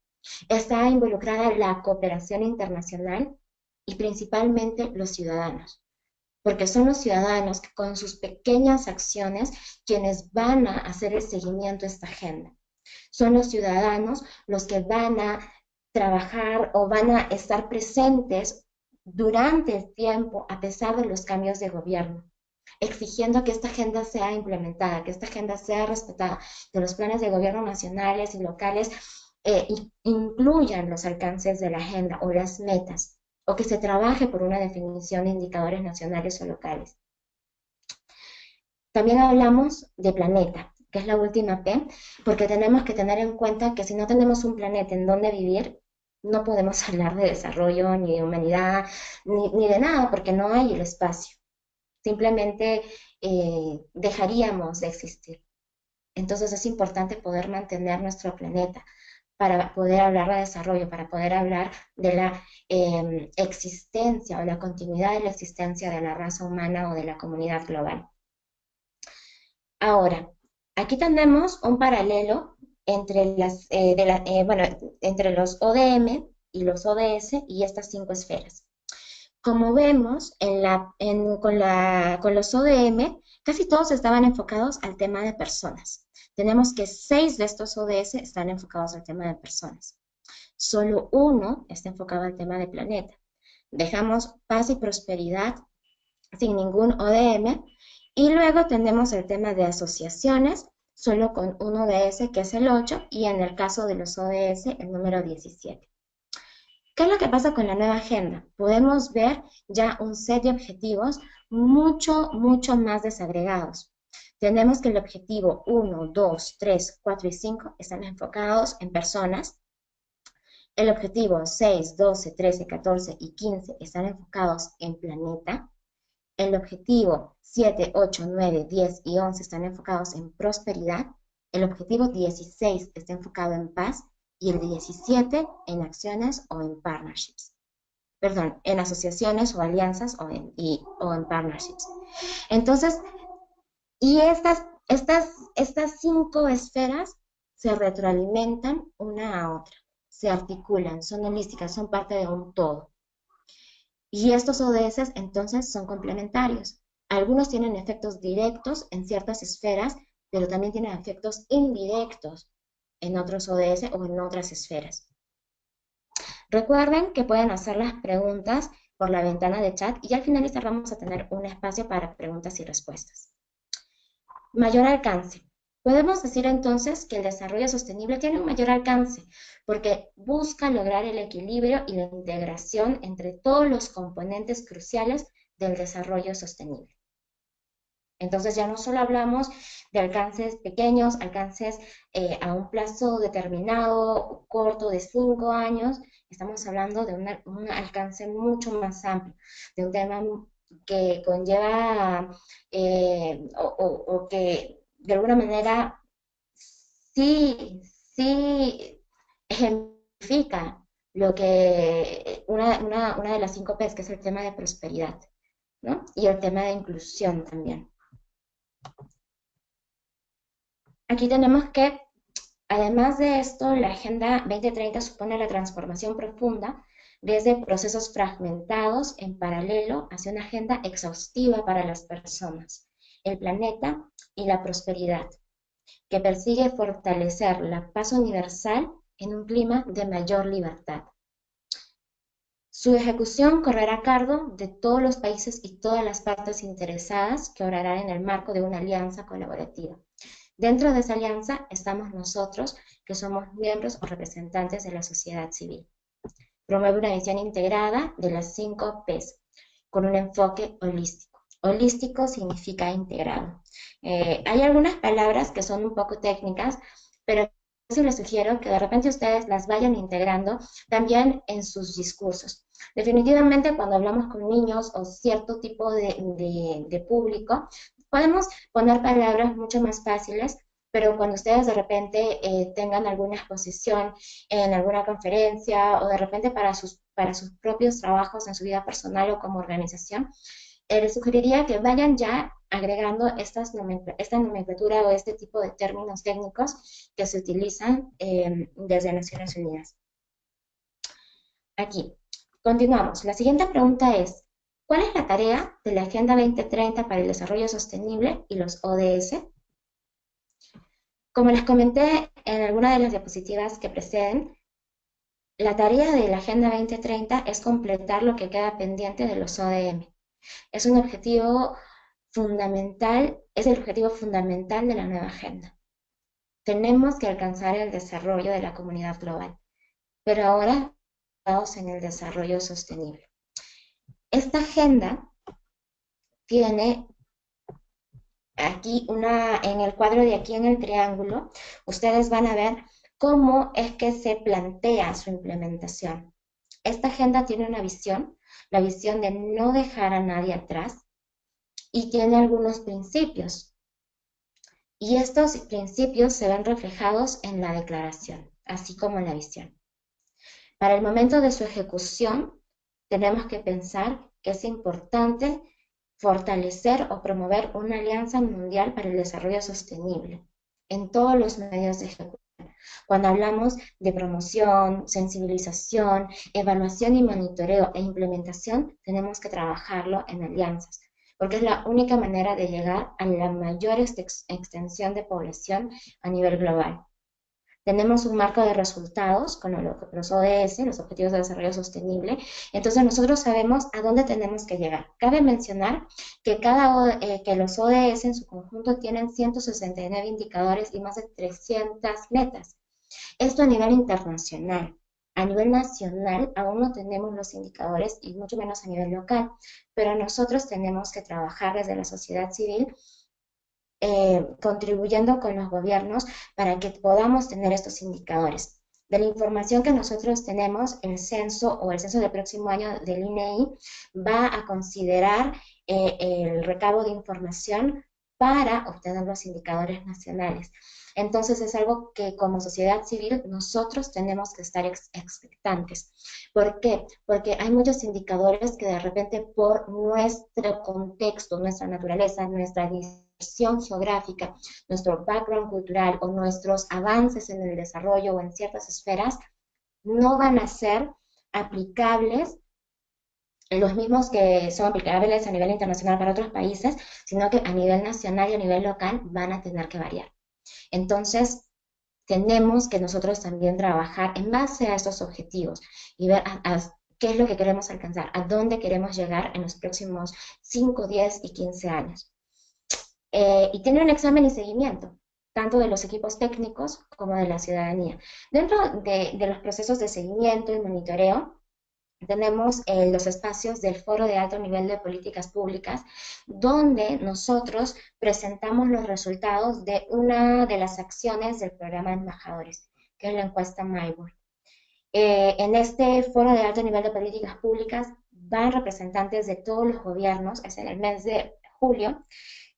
está involucrada la cooperación internacional y principalmente los ciudadanos, porque son los ciudadanos que con sus pequeñas acciones quienes van a hacer el seguimiento a esta agenda. Son los ciudadanos los que van a trabajar o van a estar presentes durante el tiempo a pesar de los cambios de gobierno, exigiendo que esta agenda sea implementada, que esta agenda sea respetada, que los planes de gobierno nacionales y locales incluyan los alcances de la agenda o las metas, o que se trabaje por una definición de indicadores nacionales o locales. También hablamos de planeta, que es la última P, porque tenemos que tener en cuenta que si no tenemos un planeta en donde vivir, no podemos hablar de desarrollo, ni de humanidad, ni de nada, porque no hay el espacio. Simplemente dejaríamos de existir. Entonces es importante poder mantener nuestro planeta para poder hablar de desarrollo, para poder hablar de la existencia o la continuidad de la existencia de la raza humana o de la comunidad global. Ahora, aquí tenemos un paralelo entre, entre los ODM y los ODS y estas 5 esferas. Como vemos, con los ODM, casi todos estaban enfocados al tema de personas. Tenemos que 6 de estos ODS están enfocados al tema de personas. Solo uno está enfocado al tema de planeta. Dejamos paz y prosperidad sin ningún ODM. Y luego tenemos el tema de asociaciones, solo con un ODS que es el 8, y en el caso de los ODS el número 17. ¿Qué es lo que pasa con la nueva agenda? Podemos ver ya un set de objetivos mucho más desagregados. Tenemos que el objetivo 1, 2, 3, 4 y 5 están enfocados en personas. El objetivo 6, 12, 13, 14 y 15 están enfocados en planeta. El objetivo 7, 8, 9, 10 y 11 están enfocados en prosperidad. El objetivo 16 está enfocado en paz y el 17 en acciones o en partnerships. Perdón, en asociaciones o alianzas o en partnerships. Entonces, y estas 5 esferas se retroalimentan una a otra, se articulan, son holísticas, son parte de un todo. Y estos ODS entonces son complementarios. Algunos tienen efectos directos en ciertas esferas, pero también tienen efectos indirectos en otros ODS o en otras esferas. Recuerden que pueden hacer las preguntas por la ventana de chat y al finalizar vamos a tener un espacio para preguntas y respuestas. Mayor alcance. Podemos decir entonces que el desarrollo sostenible tiene un mayor alcance porque busca lograr el equilibrio y la integración entre todos los componentes cruciales del desarrollo sostenible. Entonces ya no solo hablamos de alcances pequeños, alcances a un plazo determinado, corto de 5 años, estamos hablando de un alcance mucho más amplio, de un tema que conlleva o que de alguna manera sí ejemplifica lo que una de las 5 P's, que es el tema de prosperidad, ¿no? Y el tema de inclusión también. Aquí tenemos que, además de esto, la Agenda 2030 supone la transformación profunda desde procesos fragmentados en paralelo hacia una agenda exhaustiva para las personas, el planeta y la prosperidad, que persigue fortalecer la paz universal en un clima de mayor libertad. Su ejecución correrá a cargo de todos los países y todas las partes interesadas que obrarán en el marco de una alianza colaborativa. Dentro de esa alianza estamos nosotros, que somos miembros o representantes de la sociedad civil. Promueve una visión integrada de las 5 Ps, con un enfoque holístico. Holístico significa integrado. Hay algunas palabras que son un poco técnicas, pero sí les sugiero que de repente ustedes las vayan integrando también en sus discursos. Definitivamente cuando hablamos con niños o cierto tipo de público, podemos poner palabras mucho más fáciles, pero cuando ustedes de repente tengan alguna exposición en alguna conferencia o de repente para sus propios trabajos en su vida personal o como organización, les sugeriría que vayan ya agregando esta nomenclatura o este tipo de términos técnicos que se utilizan desde Naciones Unidas. Aquí, continuamos. La siguiente pregunta es, ¿cuál es la tarea de la Agenda 2030 para el Desarrollo Sostenible y los ODS? Como les comenté en alguna de las diapositivas que preceden, la tarea de la Agenda 2030 es completar lo que queda pendiente de los ODM. Es un objetivo fundamental, es el objetivo fundamental de la nueva agenda. Tenemos que alcanzar el desarrollo de la comunidad global, pero ahora estamos en el desarrollo sostenible. Esta agenda tiene aquí en el cuadro de aquí en el triángulo, ustedes van a ver cómo es que se plantea su implementación. Esta agenda tiene una visión, la visión de no dejar a nadie atrás, y tiene algunos principios. Y estos principios se ven reflejados en la declaración, así como en la visión. Para el momento de su ejecución, tenemos que pensar que es importante fortalecer o promover una alianza mundial para el desarrollo sostenible en todos los medios de ejecución. Cuando hablamos de promoción, sensibilización, evaluación y monitoreo e implementación, tenemos que trabajarlo en alianzas, porque es la única manera de llegar a la mayor extensión de población a nivel global. Tenemos un marco de resultados con los ODS, los Objetivos de Desarrollo Sostenible, entonces nosotros sabemos a dónde tenemos que llegar. Cabe mencionar que, que los ODS en su conjunto tienen 169 indicadores y más de 300 metas. Esto a nivel internacional. A nivel nacional aún no tenemos los indicadores y mucho menos a nivel local, pero nosotros tenemos que trabajar desde la sociedad civil contribuyendo con los gobiernos para que podamos tener estos indicadores. De la información que nosotros tenemos, el censo o el censo del próximo año del INEI va a considerar el recabo de información para obtener los indicadores nacionales. Entonces es algo que como sociedad civil nosotros tenemos que estar expectantes. ¿Por qué? Porque hay muchos indicadores que de repente por nuestro contexto, nuestra naturaleza, nuestra dispersión geográfica, nuestro background cultural o nuestros avances en el desarrollo o en ciertas esferas no van a ser aplicables los mismos que son aplicables a nivel internacional para otros países, sino que a nivel nacional y a nivel local van a tener que variar. Entonces, tenemos que nosotros también trabajar en base a estos objetivos y ver qué es lo que queremos alcanzar, a dónde queremos llegar en los próximos 5, 10 y 15 años. Y tiene un examen y seguimiento, tanto de los equipos técnicos como de la ciudadanía. Dentro de los procesos de seguimiento y monitoreo, tenemos los espacios del Foro de Alto Nivel de Políticas Públicas, donde nosotros presentamos los resultados de una de las acciones del programa de embajadores, que es la encuesta MyWorld. En este Foro de Alto Nivel de Políticas Públicas van representantes de todos los gobiernos, es en el mes de julio,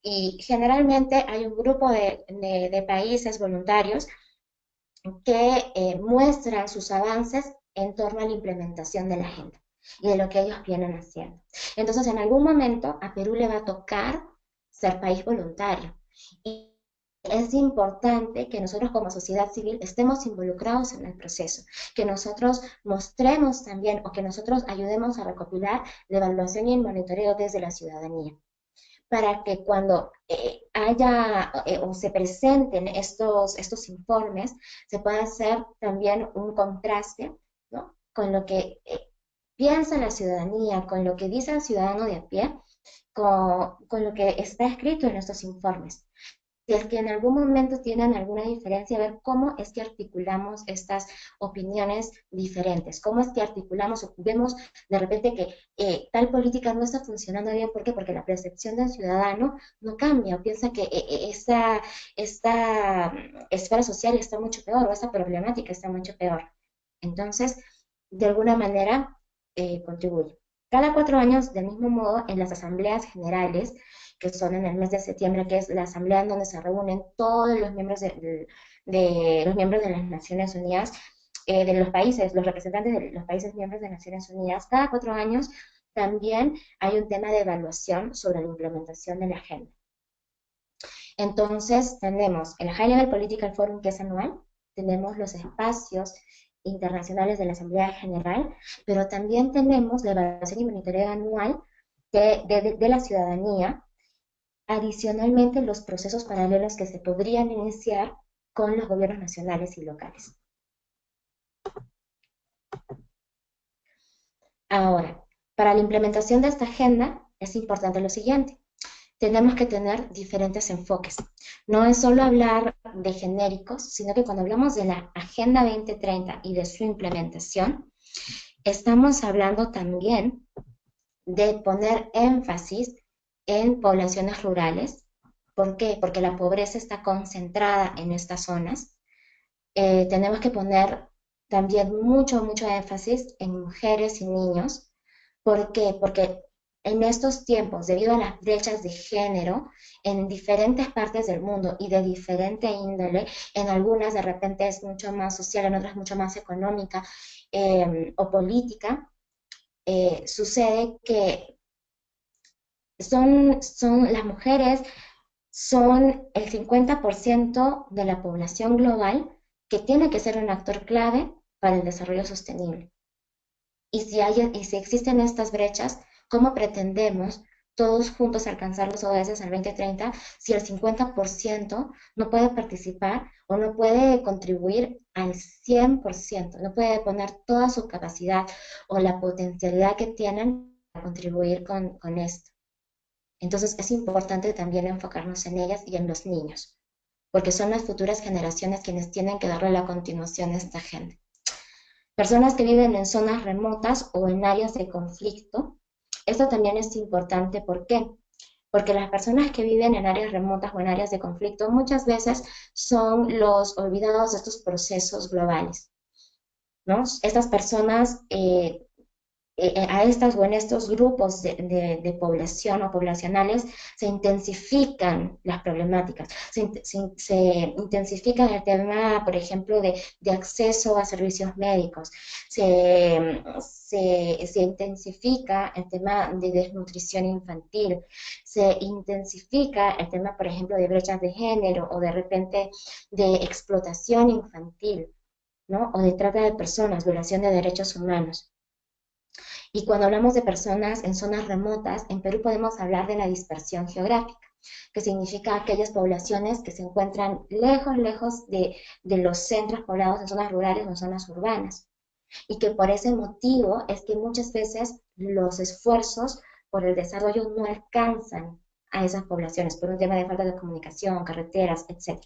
y generalmente hay un grupo de países voluntarios que muestran sus avances en torno a la implementación de la agenda y de lo que ellos vienen haciendo. Entonces, en algún momento a Perú le va a tocar ser país voluntario. Y es importante que nosotros como sociedad civil estemos involucrados en el proceso, que nosotros mostremos también o que nosotros ayudemos a recopilar la evaluación y el monitoreo desde la ciudadanía, para que cuando haya o se presenten estos informes, se pueda hacer también un contraste, ¿no?, con lo que piensa la ciudadanía, con lo que dice el ciudadano de a pie, con lo que está escrito en estos informes. Si es que en algún momento tienen alguna diferencia, ver cómo es que articulamos estas opiniones diferentes, cómo es que articulamos o vemos de repente que tal política no está funcionando bien. ¿Por qué? Porque la percepción del ciudadano no cambia, piensa que esta esfera social está mucho peor o esta problemática está mucho peor. Entonces, de alguna manera, contribuye. Cada 4 años, del mismo modo, en las asambleas generales, que son en el mes de septiembre, que es la asamblea en donde se reúnen todos los miembros los miembros de las Naciones Unidas, de los países, los representantes de los países miembros de Naciones Unidas. Cada 4 años también hay un tema de evaluación sobre la implementación de la agenda. Entonces, tenemos el High Level Political Forum, que es anual, tenemos los espacios internacionales de la Asamblea General, pero también tenemos la evaluación y monitoreo anual de la ciudadanía. Adicionalmente, los procesos paralelos que se podrían iniciar con los gobiernos nacionales y locales. Ahora, para la implementación de esta agenda es importante lo siguiente. Tenemos que tener diferentes enfoques. No es solo hablar de genéricos, sino que cuando hablamos de la Agenda 2030 y de su implementación, estamos hablando también de poner énfasis en poblaciones rurales. ¿Por qué? Porque la pobreza está concentrada en estas zonas. Tenemos que poner también mucho énfasis en mujeres y niños. ¿Por qué? Porque en estos tiempos, debido a las brechas de género en diferentes partes del mundo y de diferente índole, en algunas de repente es mucho más social, en otras mucho más económica o política, sucede que las mujeres son el 50% de la población global que tiene que ser un actor clave para el desarrollo sostenible. Y si existen estas brechas, ¿cómo pretendemos todos juntos alcanzar los ODS al 2030 si el 50% no puede participar o no puede contribuir al 100%, no puede poner toda su capacidad o la potencialidad que tienen para contribuir con esto? Entonces es importante también enfocarnos en ellas y en los niños, porque son las futuras generaciones quienes tienen que darle la continuación a esta agenda. Personas que viven en zonas remotas o en áreas de conflicto, esto también es importante. ¿Por qué? Porque las personas que viven en áreas remotas o en áreas de conflicto muchas veces son los olvidados de estos procesos globales, ¿no? Estas personas a estas o en estos grupos de población o poblacionales se intensifican las problemáticas, se intensifica el tema, por ejemplo, de acceso a servicios médicos, se intensifica el tema de desnutrición infantil, se intensifica el tema, por ejemplo, de brechas de género o de repente de explotación infantil, ¿no? O de trata de personas, violación de derechos humanos. Y cuando hablamos de personas en zonas remotas, en Perú podemos hablar de la dispersión geográfica, que significa aquellas poblaciones que se encuentran lejos de los centros poblados en zonas rurales o en zonas urbanas. Y que por ese motivo es que muchas veces los esfuerzos por el desarrollo no alcanzan a esas poblaciones por un tema de falta de comunicación, carreteras, etc.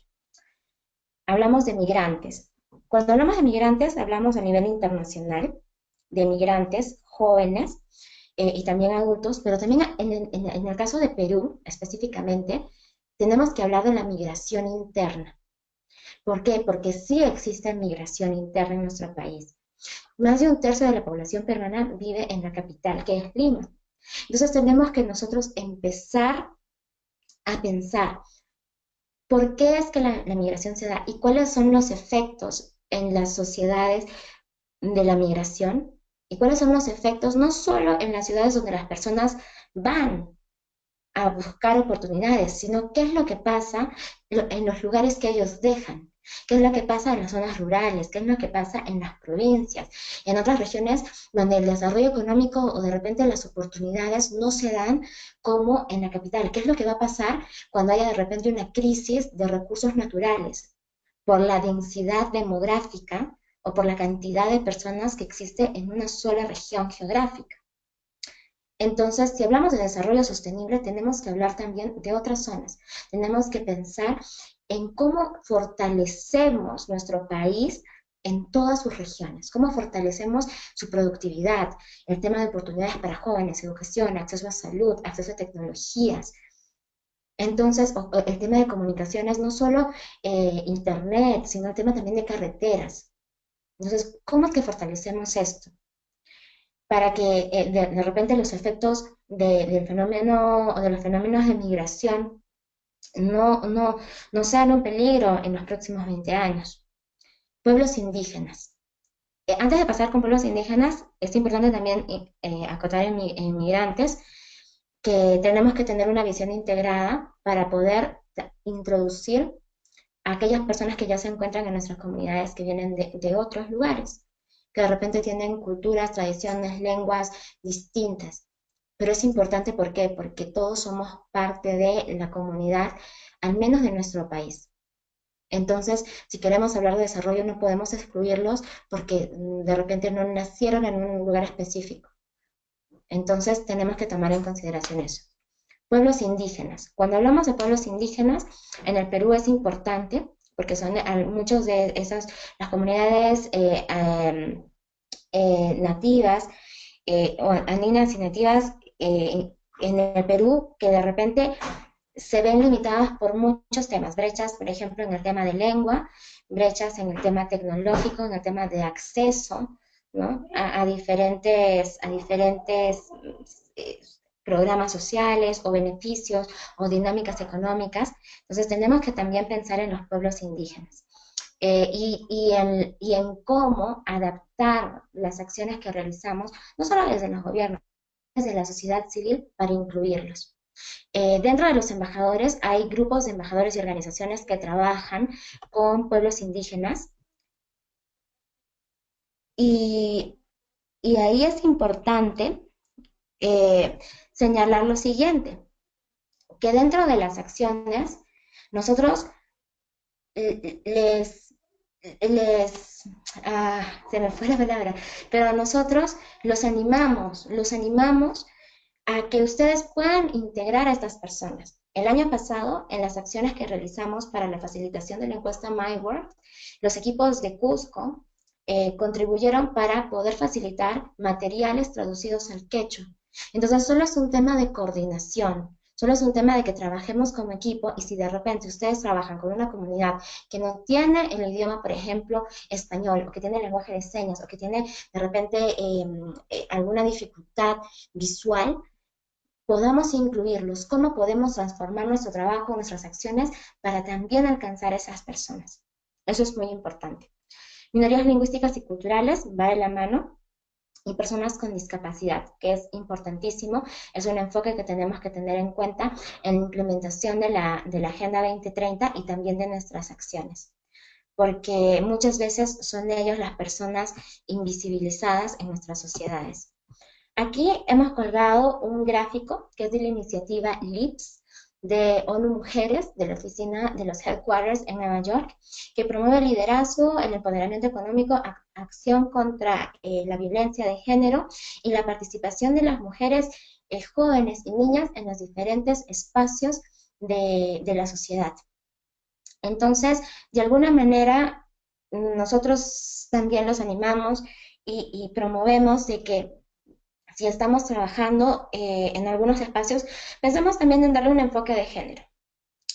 Hablamos de migrantes. Cuando hablamos de migrantes, hablamos a nivel internacional, de migrantes jóvenes y también adultos, pero también en el caso de Perú específicamente, tenemos que hablar de la migración interna. ¿Por qué? Porque sí existe migración interna en nuestro país. Más de un tercio de la población peruana vive en la capital, que es Lima. Entonces tenemos que nosotros empezar a pensar por qué es que la migración se da y cuáles son los efectos en las sociedades de la migración y cuáles son los efectos no solo en las ciudades donde las personas van a buscar oportunidades, sino qué es lo que pasa en los lugares que ellos dejan, qué es lo que pasa en las zonas rurales, qué es lo que pasa en las provincias, en otras regiones donde el desarrollo económico o de repente las oportunidades no se dan como en la capital, qué es lo que va a pasar cuando haya de repente una crisis de recursos naturales por la densidad demográfica o por la cantidad de personas que existe en una sola región geográfica. Entonces, si hablamos de desarrollo sostenible, tenemos que hablar también de otras zonas. Tenemos que pensar en cómo fortalecemos nuestro país en todas sus regiones, cómo fortalecemos su productividad, el tema de oportunidades para jóvenes, educación, acceso a salud, acceso a tecnologías. Entonces, el tema de comunicaciones, no solo internet, sino el tema también de carreteras. Entonces, ¿cómo es que fortalecemos esto? Para que de repente los efectos del fenómeno o de los fenómenos de migración no sean un peligro en los próximos 20 años. Pueblos indígenas. Antes de pasar con pueblos indígenas, es importante también acotar en migrantes que tenemos que tener una visión integrada para poder introducir a aquellas personas que ya se encuentran en nuestras comunidades que vienen de otros lugares, que de repente tienen culturas, tradiciones, lenguas distintas. Pero es importante, ¿por qué? Porque todos somos parte de la comunidad, al menos de nuestro país. Entonces, si queremos hablar de desarrollo, no podemos excluirlos porque de repente no nacieron en un lugar específico. Entonces, tenemos que tomar en consideración eso. Pueblos indígenas. Cuando hablamos de pueblos indígenas, en el Perú es importante porque son muchos de esas, las comunidades nativas o andinas y nativas en el Perú que de repente se ven limitadas por muchos temas, brechas, por ejemplo, en el tema de lengua, brechas en el tema tecnológico, en el tema de acceso, ¿no? a diferentes eh, programas sociales o beneficios o dinámicas económicas. Entonces tenemos que también pensar en los pueblos indígenas y en cómo adaptar las acciones que realizamos, no solo desde los gobiernos, desde la sociedad civil para incluirlos. Dentro de los embajadores hay grupos de embajadores y organizaciones que trabajan con pueblos indígenas y, y ahí es importante señalar lo siguiente, que dentro de las acciones nosotros les, se me fue la palabra, pero nosotros los animamos a que ustedes puedan integrar a estas personas. El año pasado, en las acciones que realizamos para la facilitación de la encuesta MyWork, los equipos de Cusco contribuyeron para poder facilitar materiales traducidos al quechua. Entonces, solo es un tema de coordinación, solo es un tema de que trabajemos como equipo y si de repente ustedes trabajan con una comunidad que no tiene el idioma, por ejemplo, español, o que tiene el lenguaje de señas, o que tiene de repente alguna dificultad visual, podamos incluirlos, cómo podemos transformar nuestro trabajo, nuestras acciones para también alcanzar a esas personas. Eso es muy importante. Minorías lingüísticas y culturales, va de la mano, y personas con discapacidad, que es importantísimo, es un enfoque que tenemos que tener en cuenta en la implementación de la Agenda 2030 y también de nuestras acciones, porque muchas veces son ellos las personas invisibilizadas en nuestras sociedades. Aquí hemos colgado un gráfico que es de la iniciativa LIPS de ONU Mujeres, de la oficina de los headquarters en Nueva York, que promueve el liderazgo, el empoderamiento económico, acción contra la violencia de género y la participación de las mujeres jóvenes y niñas en los diferentes espacios de la sociedad. Entonces, de alguna manera, nosotros también los animamos y promovemos de que si estamos trabajando en algunos espacios, pensemos también en darle un enfoque de género.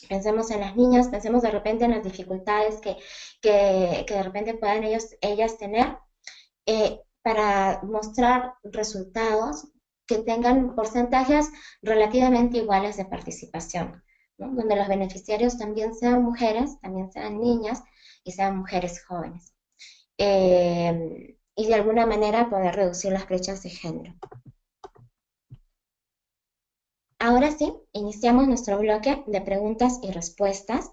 Pensemos en las niñas, pensemos de repente en las dificultades que de repente puedan ellas tener para mostrar resultados que tengan porcentajes relativamente iguales de participación, ¿no? Donde los beneficiarios también sean mujeres, también sean niñas y sean mujeres jóvenes. Y de alguna manera poder reducir las brechas de género. Ahora sí, iniciamos nuestro bloque de preguntas y respuestas.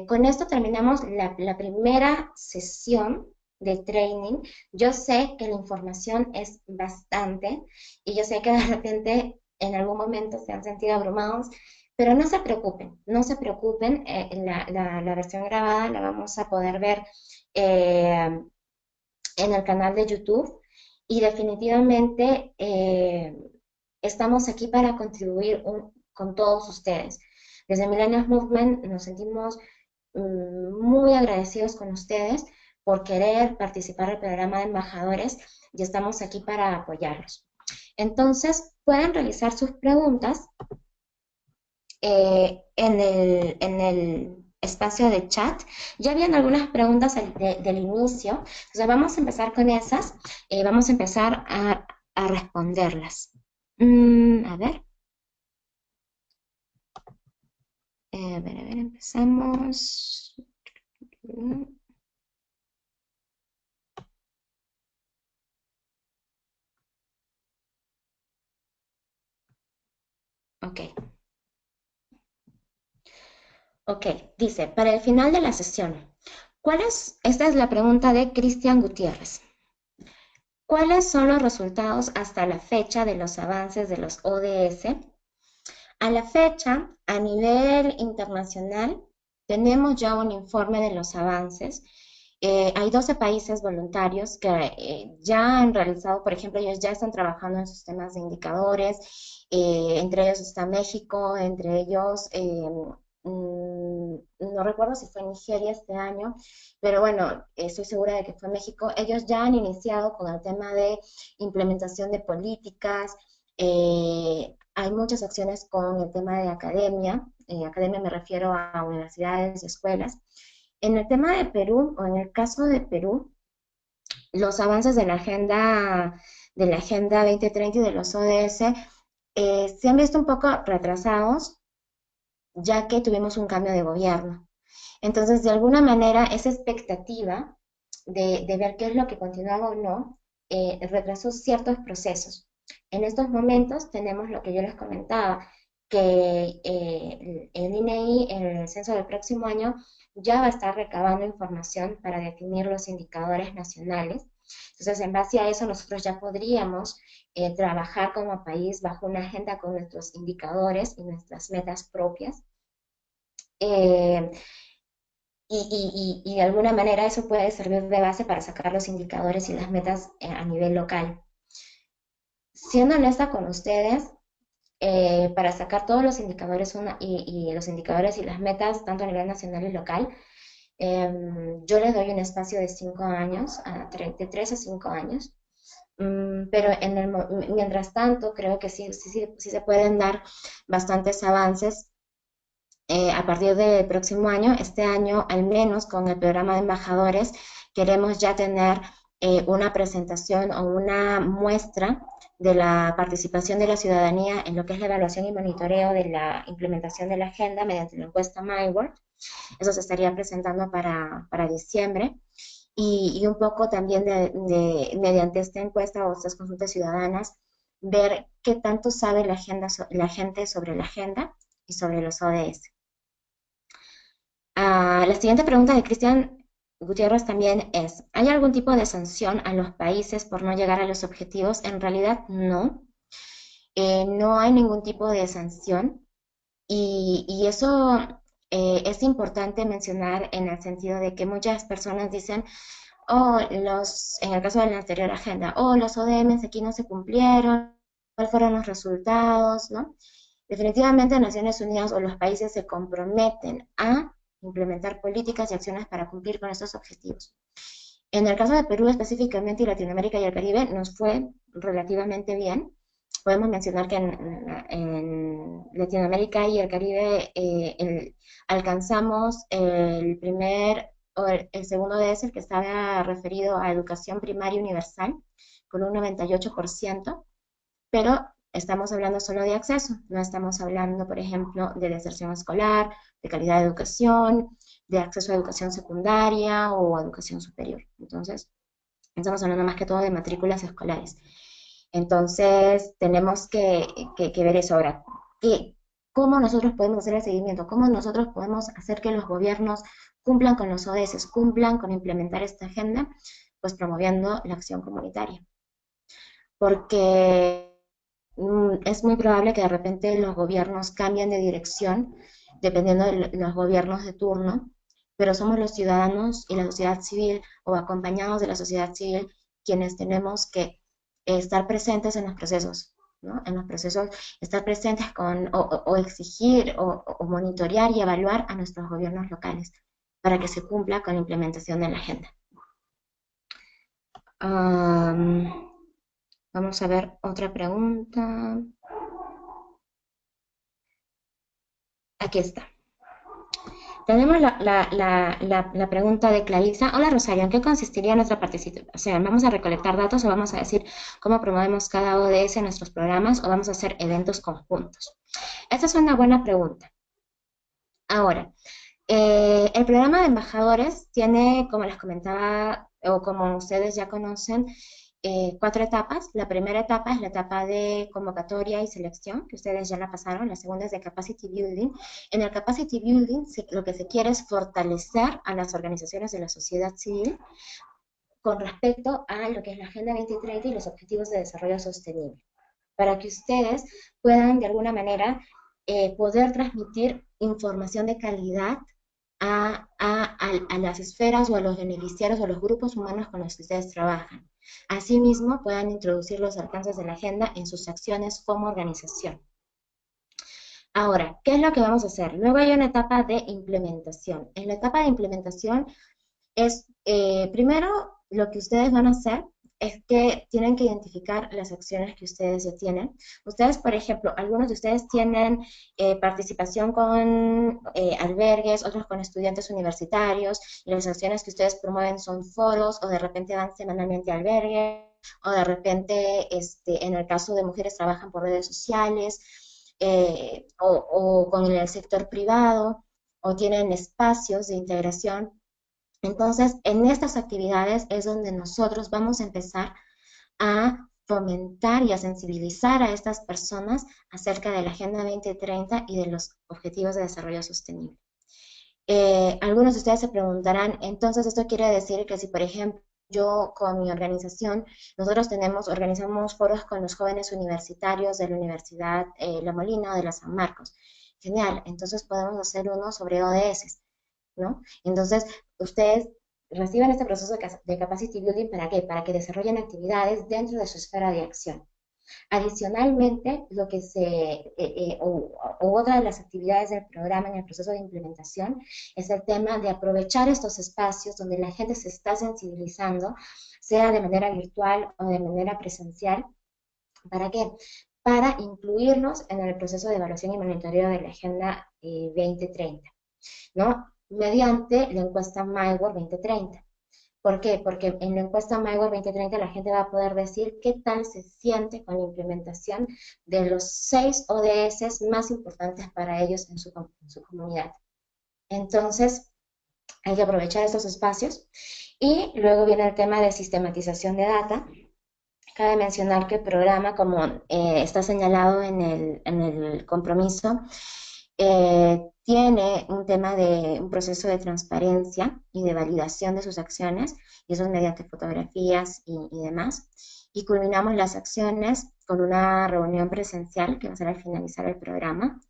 Con esto terminamos la primera sesión de training. Yo sé que la información es bastante y yo sé que de repente en algún momento se han sentido abrumados, pero no se preocupen, no se preocupen, la versión grabada la vamos a poder ver eh, en el canal de YouTube y definitivamente estamos aquí para contribuir con todos ustedes. Desde Millennials Movement nos sentimos muy agradecidos con ustedes por querer participar del programa de embajadores y estamos aquí para apoyarlos. Entonces, pueden realizar sus preguntas en el espacio de chat. Ya habían algunas preguntas del inicio, entonces vamos a empezar con esas, vamos a empezar a responderlas. A ver. A ver, empezamos. Ok. Ok, dice, para el final de la sesión, esta es la pregunta de Cristian Gutiérrez. ¿Cuáles son los resultados hasta la fecha de los avances de los ODS? A la fecha, a nivel internacional, tenemos ya un informe de los avances. Hay 12 países voluntarios que ya han realizado, por ejemplo, ellos ya están trabajando en sistemas de indicadores, entre ellos está México, entre ellos, no recuerdo si fue Nigeria este año, pero bueno, estoy segura de que fue México. Ellos ya han iniciado con el tema de implementación de políticas, hay muchas acciones con el tema de academia, academia me refiero a universidades y escuelas. En el tema de Perú, o en el caso de Perú, los avances de la agenda 2030 y de los ODS se han visto un poco retrasados, ya que tuvimos un cambio de gobierno. Entonces, de alguna manera, esa expectativa de ver qué es lo que continuaba o no, retrasó ciertos procesos. En estos momentos tenemos lo que yo les comentaba, que el INEI en el censo del próximo año ya va a estar recabando información para definir los indicadores nacionales. Entonces, en base a eso, nosotros ya podríamos trabajar como país bajo una agenda con nuestros indicadores y nuestras metas propias. Eh, y de alguna manera eso puede servir de base para sacar los indicadores y las metas a nivel local. Siendo honesta con ustedes, para sacar todos los indicadores y los indicadores y las metas, tanto a nivel nacional y local, yo les doy un espacio de 5 años, de 3 a 5 años, pero mientras tanto creo que sí se pueden dar bastantes avances a partir del próximo año. Este año, al menos con el programa de embajadores, queremos ya tener una presentación o una muestra de la participación de la ciudadanía en lo que es la evaluación y monitoreo de la implementación de la agenda mediante la encuesta MyWorld. Eso se estaría presentando para diciembre. Y un poco también mediante esta encuesta o estas consultas ciudadanas, ver qué tanto sabe la gente sobre la agenda y sobre los ODS. La siguiente pregunta de Cristian Gutiérrez también es, ¿hay algún tipo de sanción a los países por no llegar a los objetivos? En realidad no, no hay ningún tipo de sanción y eso es importante mencionar en el sentido de que muchas personas dicen, en el caso de la anterior agenda, los ODMs aquí no se cumplieron, cuáles fueron los resultados, ¿no? Definitivamente Naciones Unidas o los países se comprometen a implementar políticas y acciones para cumplir con estos objetivos. En el caso de Perú específicamente y Latinoamérica y el Caribe nos fue relativamente bien. Podemos mencionar que en Latinoamérica y el Caribe alcanzamos el primer o el segundo ODS, el que estaba referido a educación primaria universal, con un 98%, pero estamos hablando solo de acceso, no estamos hablando, por ejemplo, de deserción escolar, de calidad de educación, de acceso a educación secundaria o a educación superior. Entonces, estamos hablando más que todo de matrículas escolares. Entonces, tenemos que ver eso ahora. ¿Cómo nosotros podemos hacer el seguimiento? ¿Cómo nosotros podemos hacer que los gobiernos cumplan con los ODS, cumplan con implementar esta agenda? Pues promoviendo la acción comunitaria. Porque es muy probable que de repente los gobiernos cambien de dirección, dependiendo de los gobiernos de turno, pero somos los ciudadanos y la sociedad civil o acompañados de la sociedad civil quienes tenemos que estar presentes en los procesos, ¿no? En los procesos, estar presentes o exigir o monitorear y evaluar a nuestros gobiernos locales para que se cumpla con la implementación de la agenda. Vamos a ver otra pregunta. Aquí está. Tenemos la pregunta de Clarisa. Hola Rosario, ¿en qué consistiría nuestra participación? O sea, ¿vamos a recolectar datos o vamos a decir cómo promovemos cada ODS en nuestros programas o vamos a hacer eventos conjuntos? Esta es una buena pregunta. Ahora, el programa de embajadores tiene, como les comentaba, o como ustedes ya conocen, 4 etapas. La primera etapa es la etapa de convocatoria y selección, que ustedes ya la pasaron. La segunda es de Capacity Building. En el Capacity Building lo que se quiere es fortalecer a las organizaciones de la sociedad civil con respecto a lo que es la Agenda 2030 y los Objetivos de Desarrollo Sostenible, para que ustedes puedan de alguna manera poder transmitir información de calidad a las esferas o a los beneficiarios o a los grupos humanos con los que ustedes trabajan. Asimismo, puedan introducir los alcances de la agenda en sus acciones como organización. Ahora, ¿qué es lo que vamos a hacer? Luego hay una etapa de implementación. En la etapa de implementación es, primero, lo que ustedes van a hacer es que tienen que identificar las acciones que ustedes ya tienen. Ustedes, por ejemplo, algunos de ustedes tienen participación con albergues, otros con estudiantes universitarios, y las acciones que ustedes promueven son foros, o de repente van semanalmente a albergues, o de repente, en el caso de mujeres, trabajan por redes sociales, o con el sector privado, o tienen espacios de integración. Entonces, en estas actividades es donde nosotros vamos a empezar a fomentar y a sensibilizar a estas personas acerca de la Agenda 2030 y de los Objetivos de Desarrollo Sostenible. Algunos de ustedes se preguntarán, entonces esto quiere decir que si, por ejemplo, yo con mi organización, nosotros organizamos foros con los jóvenes universitarios de la Universidad La Molina o de la San Marcos. Genial, entonces podemos hacer uno sobre ODS, ¿no? Entonces, ustedes reciban este proceso de Capacity Building, ¿para qué? Para que desarrollen actividades dentro de su esfera de acción. Adicionalmente, otra de las actividades del programa en el proceso de implementación es el tema de aprovechar estos espacios donde la gente se está sensibilizando, sea de manera virtual o de manera presencial. ¿Para qué? Para incluirnos en el proceso de evaluación y monitoreo de la Agenda 2030, ¿no? Mediante la encuesta MyWorld 2030. ¿Por qué? Porque en la encuesta MyWorld 2030 la gente va a poder decir qué tal se siente con la implementación de los 6 ODS más importantes para ellos en su comunidad. Entonces, hay que aprovechar estos espacios. Y luego viene el tema de sistematización de data. Cabe mencionar que el programa, como está señalado en el compromiso, tiene un tema de un proceso de transparencia y de validación de sus acciones, y eso es mediante fotografías y demás. Y culminamos las acciones con una reunión presencial que va a ser al finalizar el programa,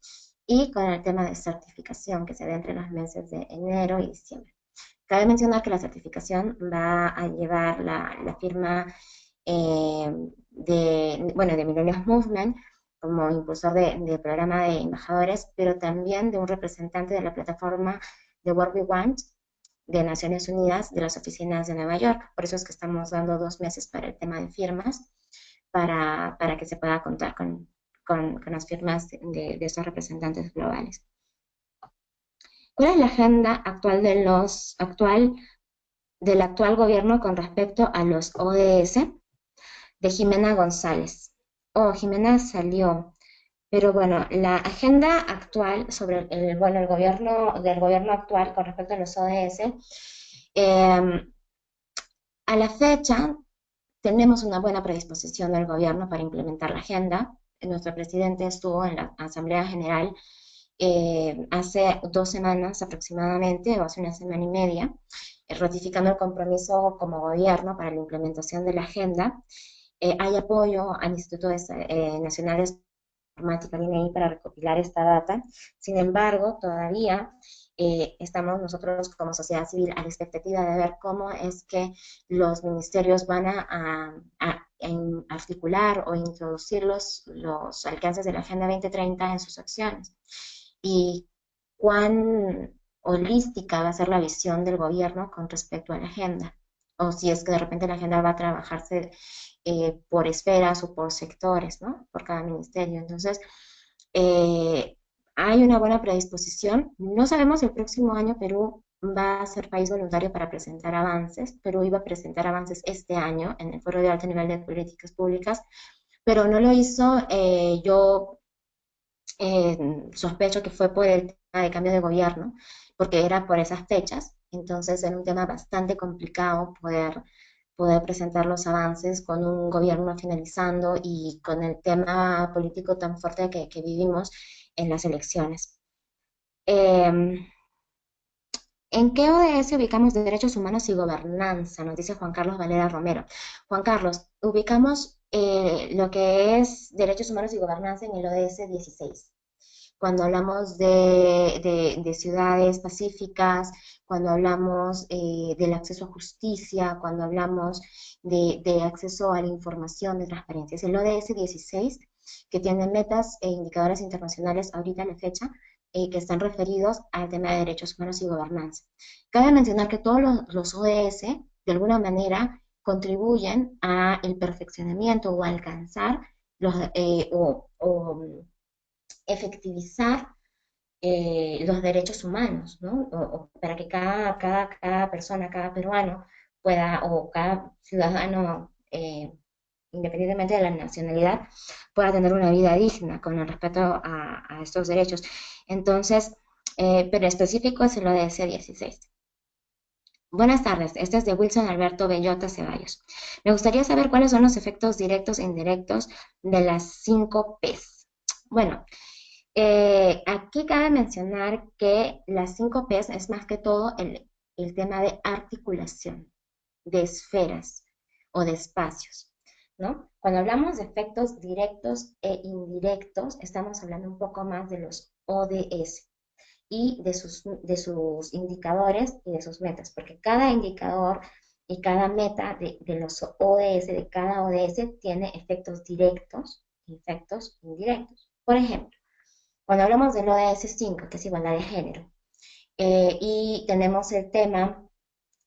y con el tema de certificación que se da entre los meses de enero y diciembre. Cabe mencionar que la certificación va a llevar la firma de Millennium Movement como impulsor del programa de embajadores, pero también de un representante de la plataforma de What We Want de Naciones Unidas, de las oficinas de Nueva York. Por eso es que estamos dando 2 meses para el tema de firmas, para que se pueda contar con las firmas de estos representantes globales. ¿Cuál es la agenda actual del actual gobierno con respecto a los ODS? De Jimena González. Jimena salió. Pero bueno, la agenda actual sobre el gobierno actual con respecto a los ODS, a la fecha tenemos una buena predisposición del gobierno para implementar la agenda. Nuestro presidente estuvo en la Asamblea General hace 2 semanas aproximadamente, o hace 1 semana y media, ratificando el compromiso como gobierno para la implementación de la agenda. Hay apoyo al Instituto Nacional de informática viene ahí para recopilar esta data. Sin embargo, todavía estamos nosotros como sociedad civil a la expectativa de ver cómo es que los ministerios van a articular o introducir los alcances de la Agenda 2030 en sus acciones. Y cuán holística va a ser la visión del gobierno con respecto a la agenda. O si es que de repente la agenda va a trabajarse por esferas o por sectores, ¿no? Por cada ministerio. Entonces, eh, hay una buena predisposición. No sabemos si el próximo año Perú va a ser país voluntario para presentar avances. Perú iba a presentar avances este año en el Foro de Alto Nivel de Políticas Públicas, pero no lo hizo. Yo sospecho que fue por el tema de cambio de gobierno, porque era por esas fechas. Entonces era un tema bastante complicado poder presentar los avances con un gobierno finalizando y con el tema político tan fuerte que vivimos en las elecciones. Eh, ¿En qué ODS ubicamos derechos humanos y gobernanza? Nos dice Juan Carlos Valera Romero. Juan Carlos, ubicamos lo que es derechos humanos y gobernanza en el ODS 16. Cuando hablamos de ciudades pacíficas, cuando hablamos del acceso a justicia, cuando hablamos de acceso a la información, de transparencia. Es el ODS 16, que tiene metas e indicadores internacionales ahorita a la fecha, que están referidos al tema de derechos humanos y gobernanza. Cabe mencionar que todos los ODS, de alguna manera, contribuyen al perfeccionamiento o a alcanzar o efectivizar los derechos humanos, ¿no? O para que cada persona, cada peruano pueda, o cada ciudadano, independientemente de la nacionalidad, pueda tener una vida digna con el respeto a estos derechos. Entonces, pero específico es el ODS 16. Buenas tardes, este es de Wilson Alberto Bellota Ceballos. Me gustaría saber cuáles son los efectos directos e indirectos de las 5 Ps. Bueno, aquí cabe mencionar que las 5 Ps es más que todo el tema de articulación, de esferas o de espacios, ¿no? Cuando hablamos de efectos directos e indirectos, estamos hablando un poco más de los ODS y de sus indicadores y de sus metas, porque cada indicador y cada meta de los ODS, de cada ODS, tiene efectos directos y efectos indirectos. Por ejemplo, cuando hablamos del ODS 5, que es igualdad de género, y tenemos el tema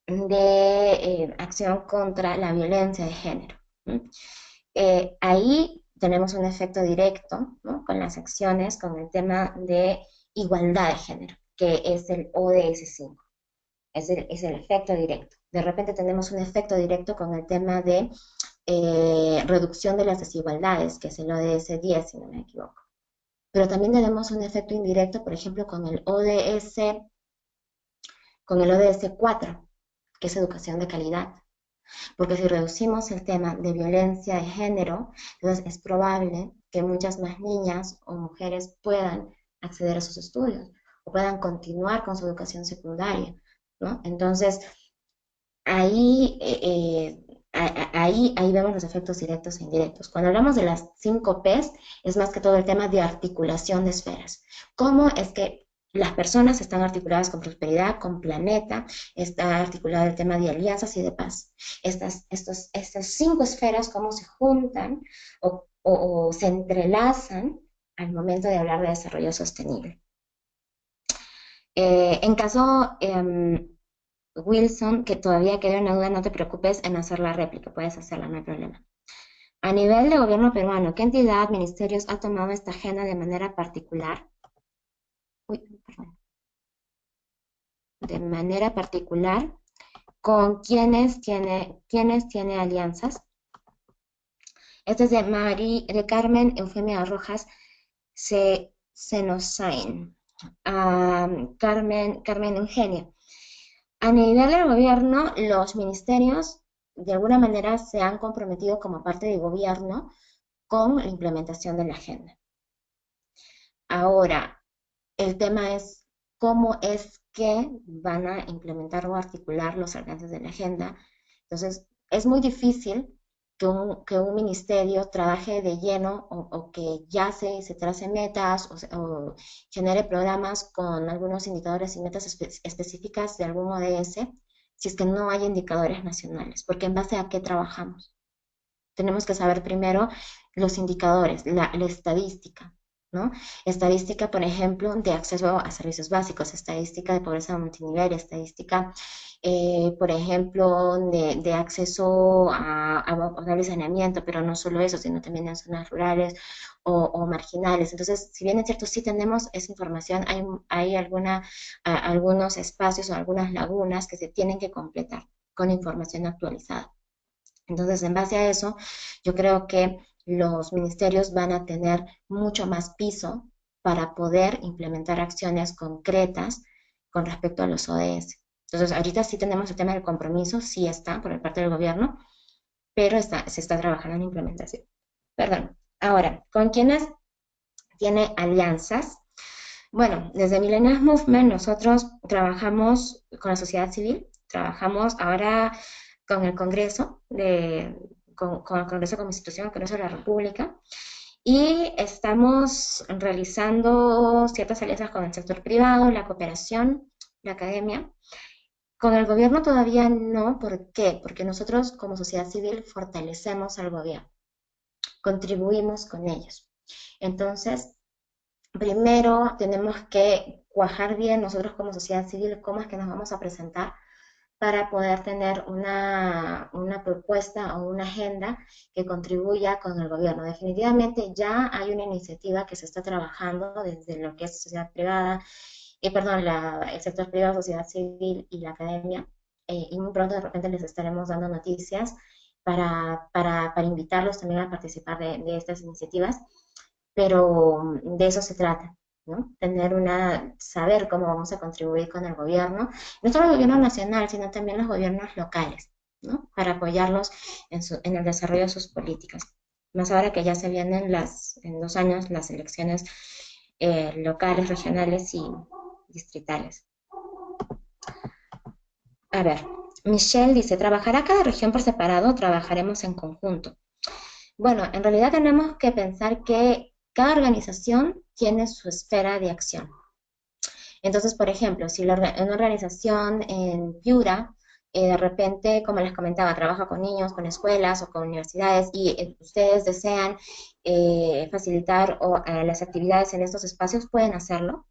de acción contra la violencia de género. Ahí tenemos un efecto directo, ¿no? Con las acciones, con el tema de igualdad de género, que es el ODS 5, es el efecto directo. De repente tenemos un efecto directo con el tema de reducción de las desigualdades, que es el ODS 10, si no me equivoco. Pero también tenemos un efecto indirecto, por ejemplo, con el ODS 4, que es educación de calidad. Porque si reducimos el tema de violencia de género, entonces es probable que muchas más niñas o mujeres puedan acceder a sus estudios o puedan continuar con su educación secundaria, ¿no? Entonces, ahí vemos los efectos directos e indirectos. Cuando hablamos de las 5 Ps, es más que todo el tema de articulación de esferas. ¿Cómo es que las personas están articuladas con prosperidad, con planeta? Está articulado el tema de alianzas y de paz. Estas 5 esferas, ¿cómo se juntan o se entrelazan al momento de hablar de desarrollo sostenible? En caso Wilson, que todavía queda una duda, no te preocupes en hacer la réplica, puedes hacerla, no hay problema. A nivel de gobierno peruano, ¿qué entidad, ministerios ha tomado esta agenda de manera particular? Perdón. De manera particular, ¿con quiénes tiene alianzas? Este es de Carmen Eufemia Rojas Senosain. Carmen Eugenia. A nivel del gobierno, los ministerios de alguna manera se han comprometido como parte del gobierno con la implementación de la agenda. Ahora, el tema es cómo es que van a implementar o articular los alcances de la agenda. Entonces, es muy difícil que un ministerio trabaje de lleno o que ya se trace metas o genere programas con algunos indicadores y metas específicas de algún ODS, si es que no hay indicadores nacionales, porque en base a qué trabajamos. Tenemos que saber primero los indicadores, la estadística, ¿no? Estadística, por ejemplo, de acceso a servicios básicos, estadística de pobreza multinivel, estadística, por ejemplo, de acceso a potable saneamiento, pero no solo eso, sino también en zonas rurales o marginales. Entonces, si bien es cierto, sí tenemos esa información, hay algunos espacios o algunas lagunas que se tienen que completar con información actualizada. Entonces, en base a eso, yo creo que los ministerios van a tener mucho más piso para poder implementar acciones concretas con respecto a los ODS. Entonces, ahorita sí tenemos el tema del compromiso, sí está por parte del gobierno, pero se está trabajando en implementación. Perdón. Ahora, ¿con quiénes tiene alianzas? Bueno, desde Millennials Movement nosotros trabajamos con la sociedad civil, trabajamos ahora con el Congreso, con el Congreso como institución, el Congreso de la República, y estamos realizando ciertas alianzas con el sector privado, la cooperación, la academia. Con el gobierno todavía no, ¿por qué? Porque nosotros como sociedad civil fortalecemos al gobierno, contribuimos con ellos. Entonces, primero tenemos que cuajar bien nosotros como sociedad civil cómo es que nos vamos a presentar para poder tener una propuesta o una agenda que contribuya con el gobierno. Definitivamente ya hay una iniciativa que se está trabajando desde lo que es sociedad privada, el sector privado, sociedad civil y la academia, y muy pronto de repente les estaremos dando noticias para invitarlos también a participar de estas iniciativas, pero de eso se trata, ¿no? Saber cómo vamos a contribuir con el gobierno, no solo el gobierno nacional, sino también los gobiernos locales, ¿no? Para apoyarlos en el desarrollo de sus políticas. Más ahora que ya se vienen en 2 años las elecciones locales, regionales y distritales. A ver, Michelle dice, ¿trabajará cada región por separado o trabajaremos en conjunto? Bueno, en realidad tenemos que pensar que cada organización tiene su esfera de acción. Entonces, por ejemplo, si una organización en Piura, de repente, como les comentaba, trabaja con niños, con escuelas o con universidades y ustedes desean facilitar las actividades en estos espacios, pueden hacerlo,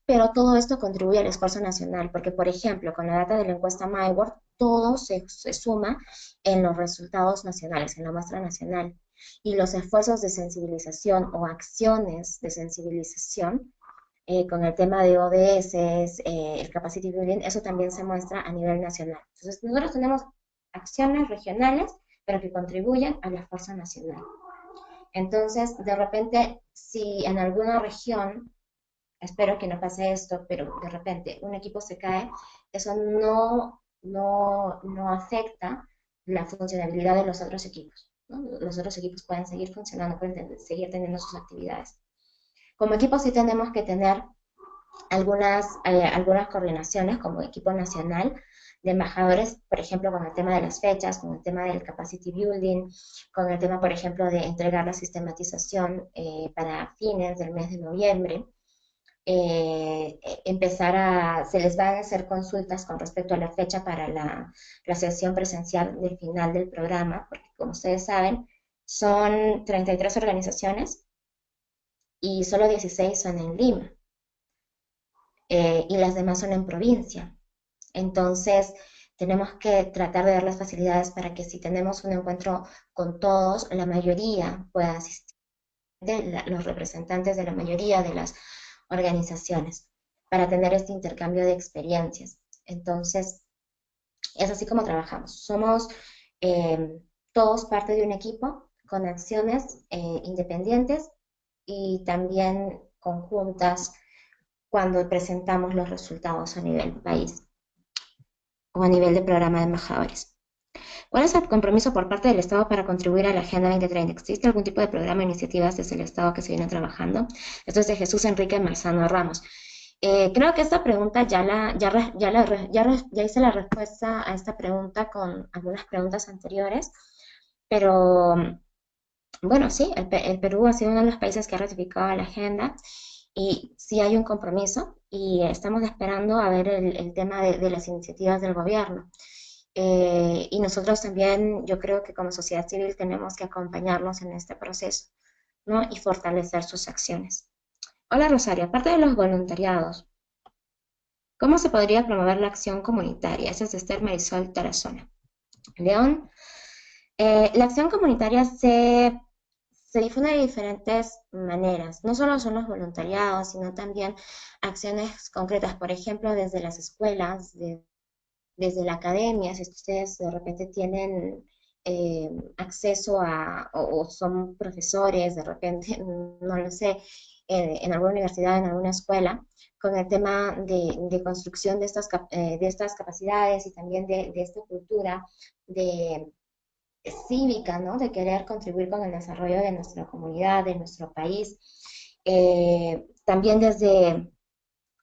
pero todo esto contribuye al esfuerzo nacional, porque, por ejemplo, con la data de la encuesta MyWorld, todo se suma en los resultados nacionales, en la muestra nacional. Y los esfuerzos de sensibilización o acciones de sensibilización con el tema de ODS, el Capacity Building, eso también se muestra a nivel nacional. Entonces, nosotros tenemos acciones regionales, pero que contribuyen al esfuerzo nacional. Entonces, de repente, si en alguna región, espero que no pase esto, pero de repente un equipo se cae, eso no afecta la funcionalidad de los otros equipos, ¿no? Los otros equipos pueden seguir funcionando, pueden seguir teniendo sus actividades. Como equipo sí tenemos que tener algunas coordinaciones como equipo nacional de embajadores, por ejemplo, con el tema de las fechas, con el tema del capacity building, con el tema, por ejemplo, de entregar la sistematización para fines del mes de noviembre. Se les van a hacer consultas con respecto a la fecha para la sesión presencial del final del programa, porque como ustedes saben, son 33 organizaciones y solo 16 son en Lima, y las demás son en provincia. Entonces, tenemos que tratar de dar las facilidades para que si tenemos un encuentro con todos, la mayoría pueda asistir, los representantes de la mayoría de las organizaciones, para tener este intercambio de experiencias. Entonces, es así como trabajamos. Somos todos parte de un equipo con acciones independientes y también conjuntas cuando presentamos los resultados a nivel país o a nivel de programa de embajadores. ¿Cuál es el compromiso por parte del Estado para contribuir a la Agenda 2030? ¿Existe algún tipo de programa o iniciativas desde el Estado que se viene trabajando? Esto es de Jesús Enrique Marzano Ramos. Creo que esta pregunta ya hice la respuesta a esta pregunta con algunas preguntas anteriores, pero bueno, sí, el Perú ha sido uno de los países que ha ratificado la agenda y sí hay un compromiso y estamos esperando a ver el tema de las iniciativas del gobierno. Y nosotros también, yo creo que como sociedad civil tenemos que acompañarlos en este proceso, ¿no? Y fortalecer sus acciones. Hola Rosario, aparte de los voluntariados, ¿cómo se podría promover la acción comunitaria? Esa es de Esther Marisol Tarazona. León, la acción comunitaria se difunde de diferentes maneras. No solo son los voluntariados, sino también acciones concretas, por ejemplo, desde las escuelas, desde la academia, si ustedes de repente tienen acceso o son profesores, de repente, no lo sé, en alguna universidad, en alguna escuela, con el tema de construcción de estas capacidades y también de esta cultura de cívica, ¿no? De querer contribuir con el desarrollo de nuestra comunidad, de nuestro país. También desde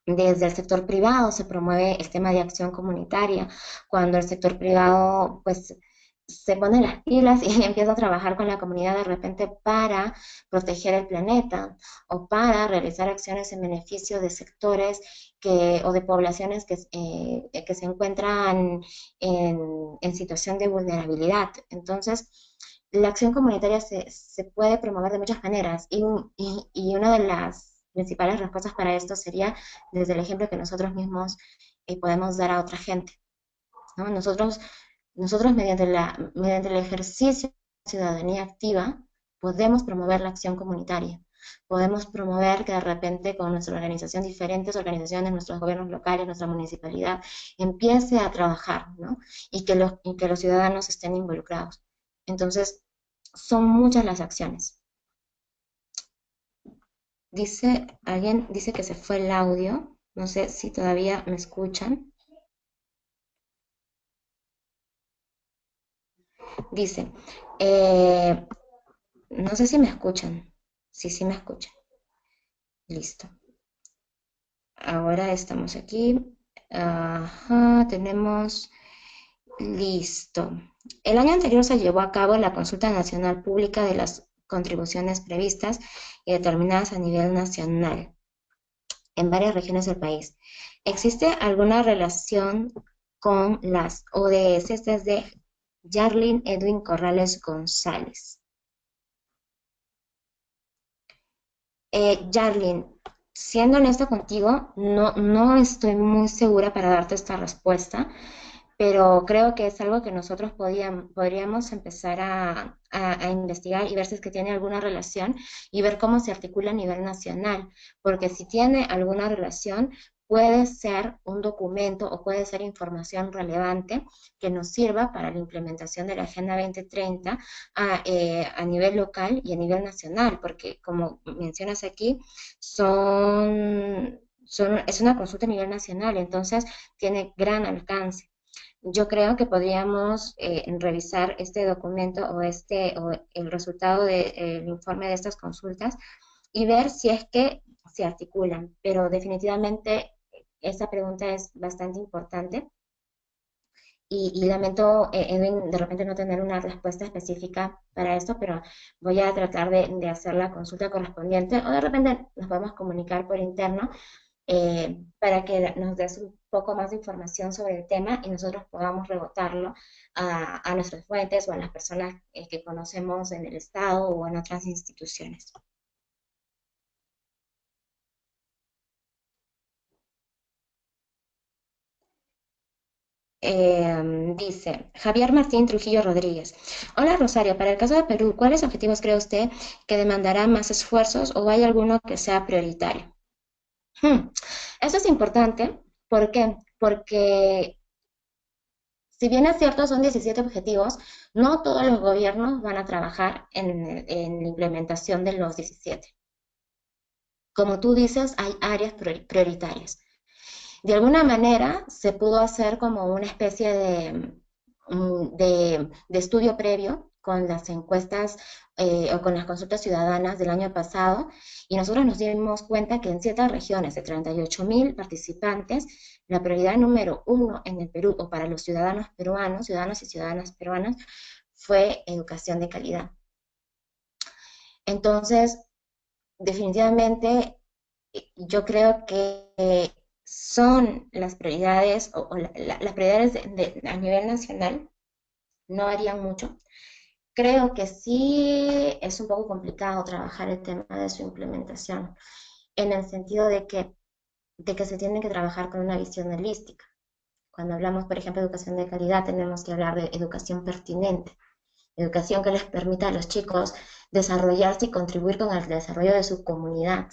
el sector privado se promueve el tema de acción comunitaria, cuando el sector privado pues se pone las pilas y empieza a trabajar con la comunidad de repente para proteger el planeta o para realizar acciones en beneficio de sectores o de poblaciones que se encuentran en situación de vulnerabilidad. Entonces, la acción comunitaria se puede promover de muchas maneras y una de las principales respuestas para esto sería desde el ejemplo que nosotros mismos podemos dar a otra gente, ¿no? Nosotros mediante el ejercicio de la ciudadanía activa podemos promover la acción comunitaria. Podemos promover que de repente con nuestra organización, diferentes organizaciones, nuestros gobiernos locales, nuestra municipalidad, empiece a trabajar, ¿no? Y que los ciudadanos estén involucrados. Entonces, son muchas las acciones. Alguien dice que se fue el audio. No sé si todavía me escuchan. Dice, eh, no sé si me escuchan. Sí, sí me escuchan. Listo. Ahora estamos aquí. Ajá, tenemos. Listo. El año anterior se llevó a cabo la consulta nacional pública de las contribuciones previstas y determinadas a nivel nacional en varias regiones del país. ¿Existe alguna relación con las ODS desde Yarlin Edwin Corrales González? Yarlin, siendo honesta contigo, no estoy muy segura para darte esta respuesta, pero creo que es algo que nosotros podríamos empezar a investigar y ver si es que tiene alguna relación y ver cómo se articula a nivel nacional, porque si tiene alguna relación, puede ser un documento o puede ser información relevante que nos sirva para la implementación de la Agenda 2030 a nivel local y a nivel nacional, porque como mencionas aquí, es una consulta a nivel nacional, entonces tiene gran alcance. Yo creo que podríamos revisar este documento o el resultado del informe de estas consultas y ver si es que se articulan. Pero definitivamente esta pregunta es bastante importante y lamento, Edwin, de repente no tener una respuesta específica para esto, pero voy a tratar de hacer la consulta correspondiente o de repente nos podemos comunicar por interno para que nos des un poco más de información sobre el tema y nosotros podamos rebotarlo a nuestras fuentes o a las personas que conocemos en el Estado o en otras instituciones. Dice Javier Martín Trujillo Rodríguez. Hola Rosario, para el caso de Perú, ¿cuáles objetivos cree usted que demandará más esfuerzos o hay alguno que sea prioritario? Eso es importante. ¿Por qué? Porque si bien es cierto, son 17 objetivos, no todos los gobiernos van a trabajar en la implementación de los 17. Como tú dices, hay áreas prioritarias. De alguna manera se pudo hacer como una especie de estudio previo con las encuestas o con las consultas ciudadanas del año pasado y nosotros nos dimos cuenta que en ciertas regiones de 38.000 participantes, la prioridad número uno en el Perú o para los ciudadanos peruanos, ciudadanos y ciudadanas peruanas, fue educación de calidad. Entonces, definitivamente, yo creo que son las prioridades o las prioridades a nivel nacional, no varían mucho. Creo que sí es un poco complicado trabajar el tema de su implementación, en el sentido de que se tiene que trabajar con una visión holística. Cuando hablamos, por ejemplo, de educación de calidad, tenemos que hablar de educación pertinente, educación que les permita a los chicos desarrollarse y contribuir con el desarrollo de su comunidad,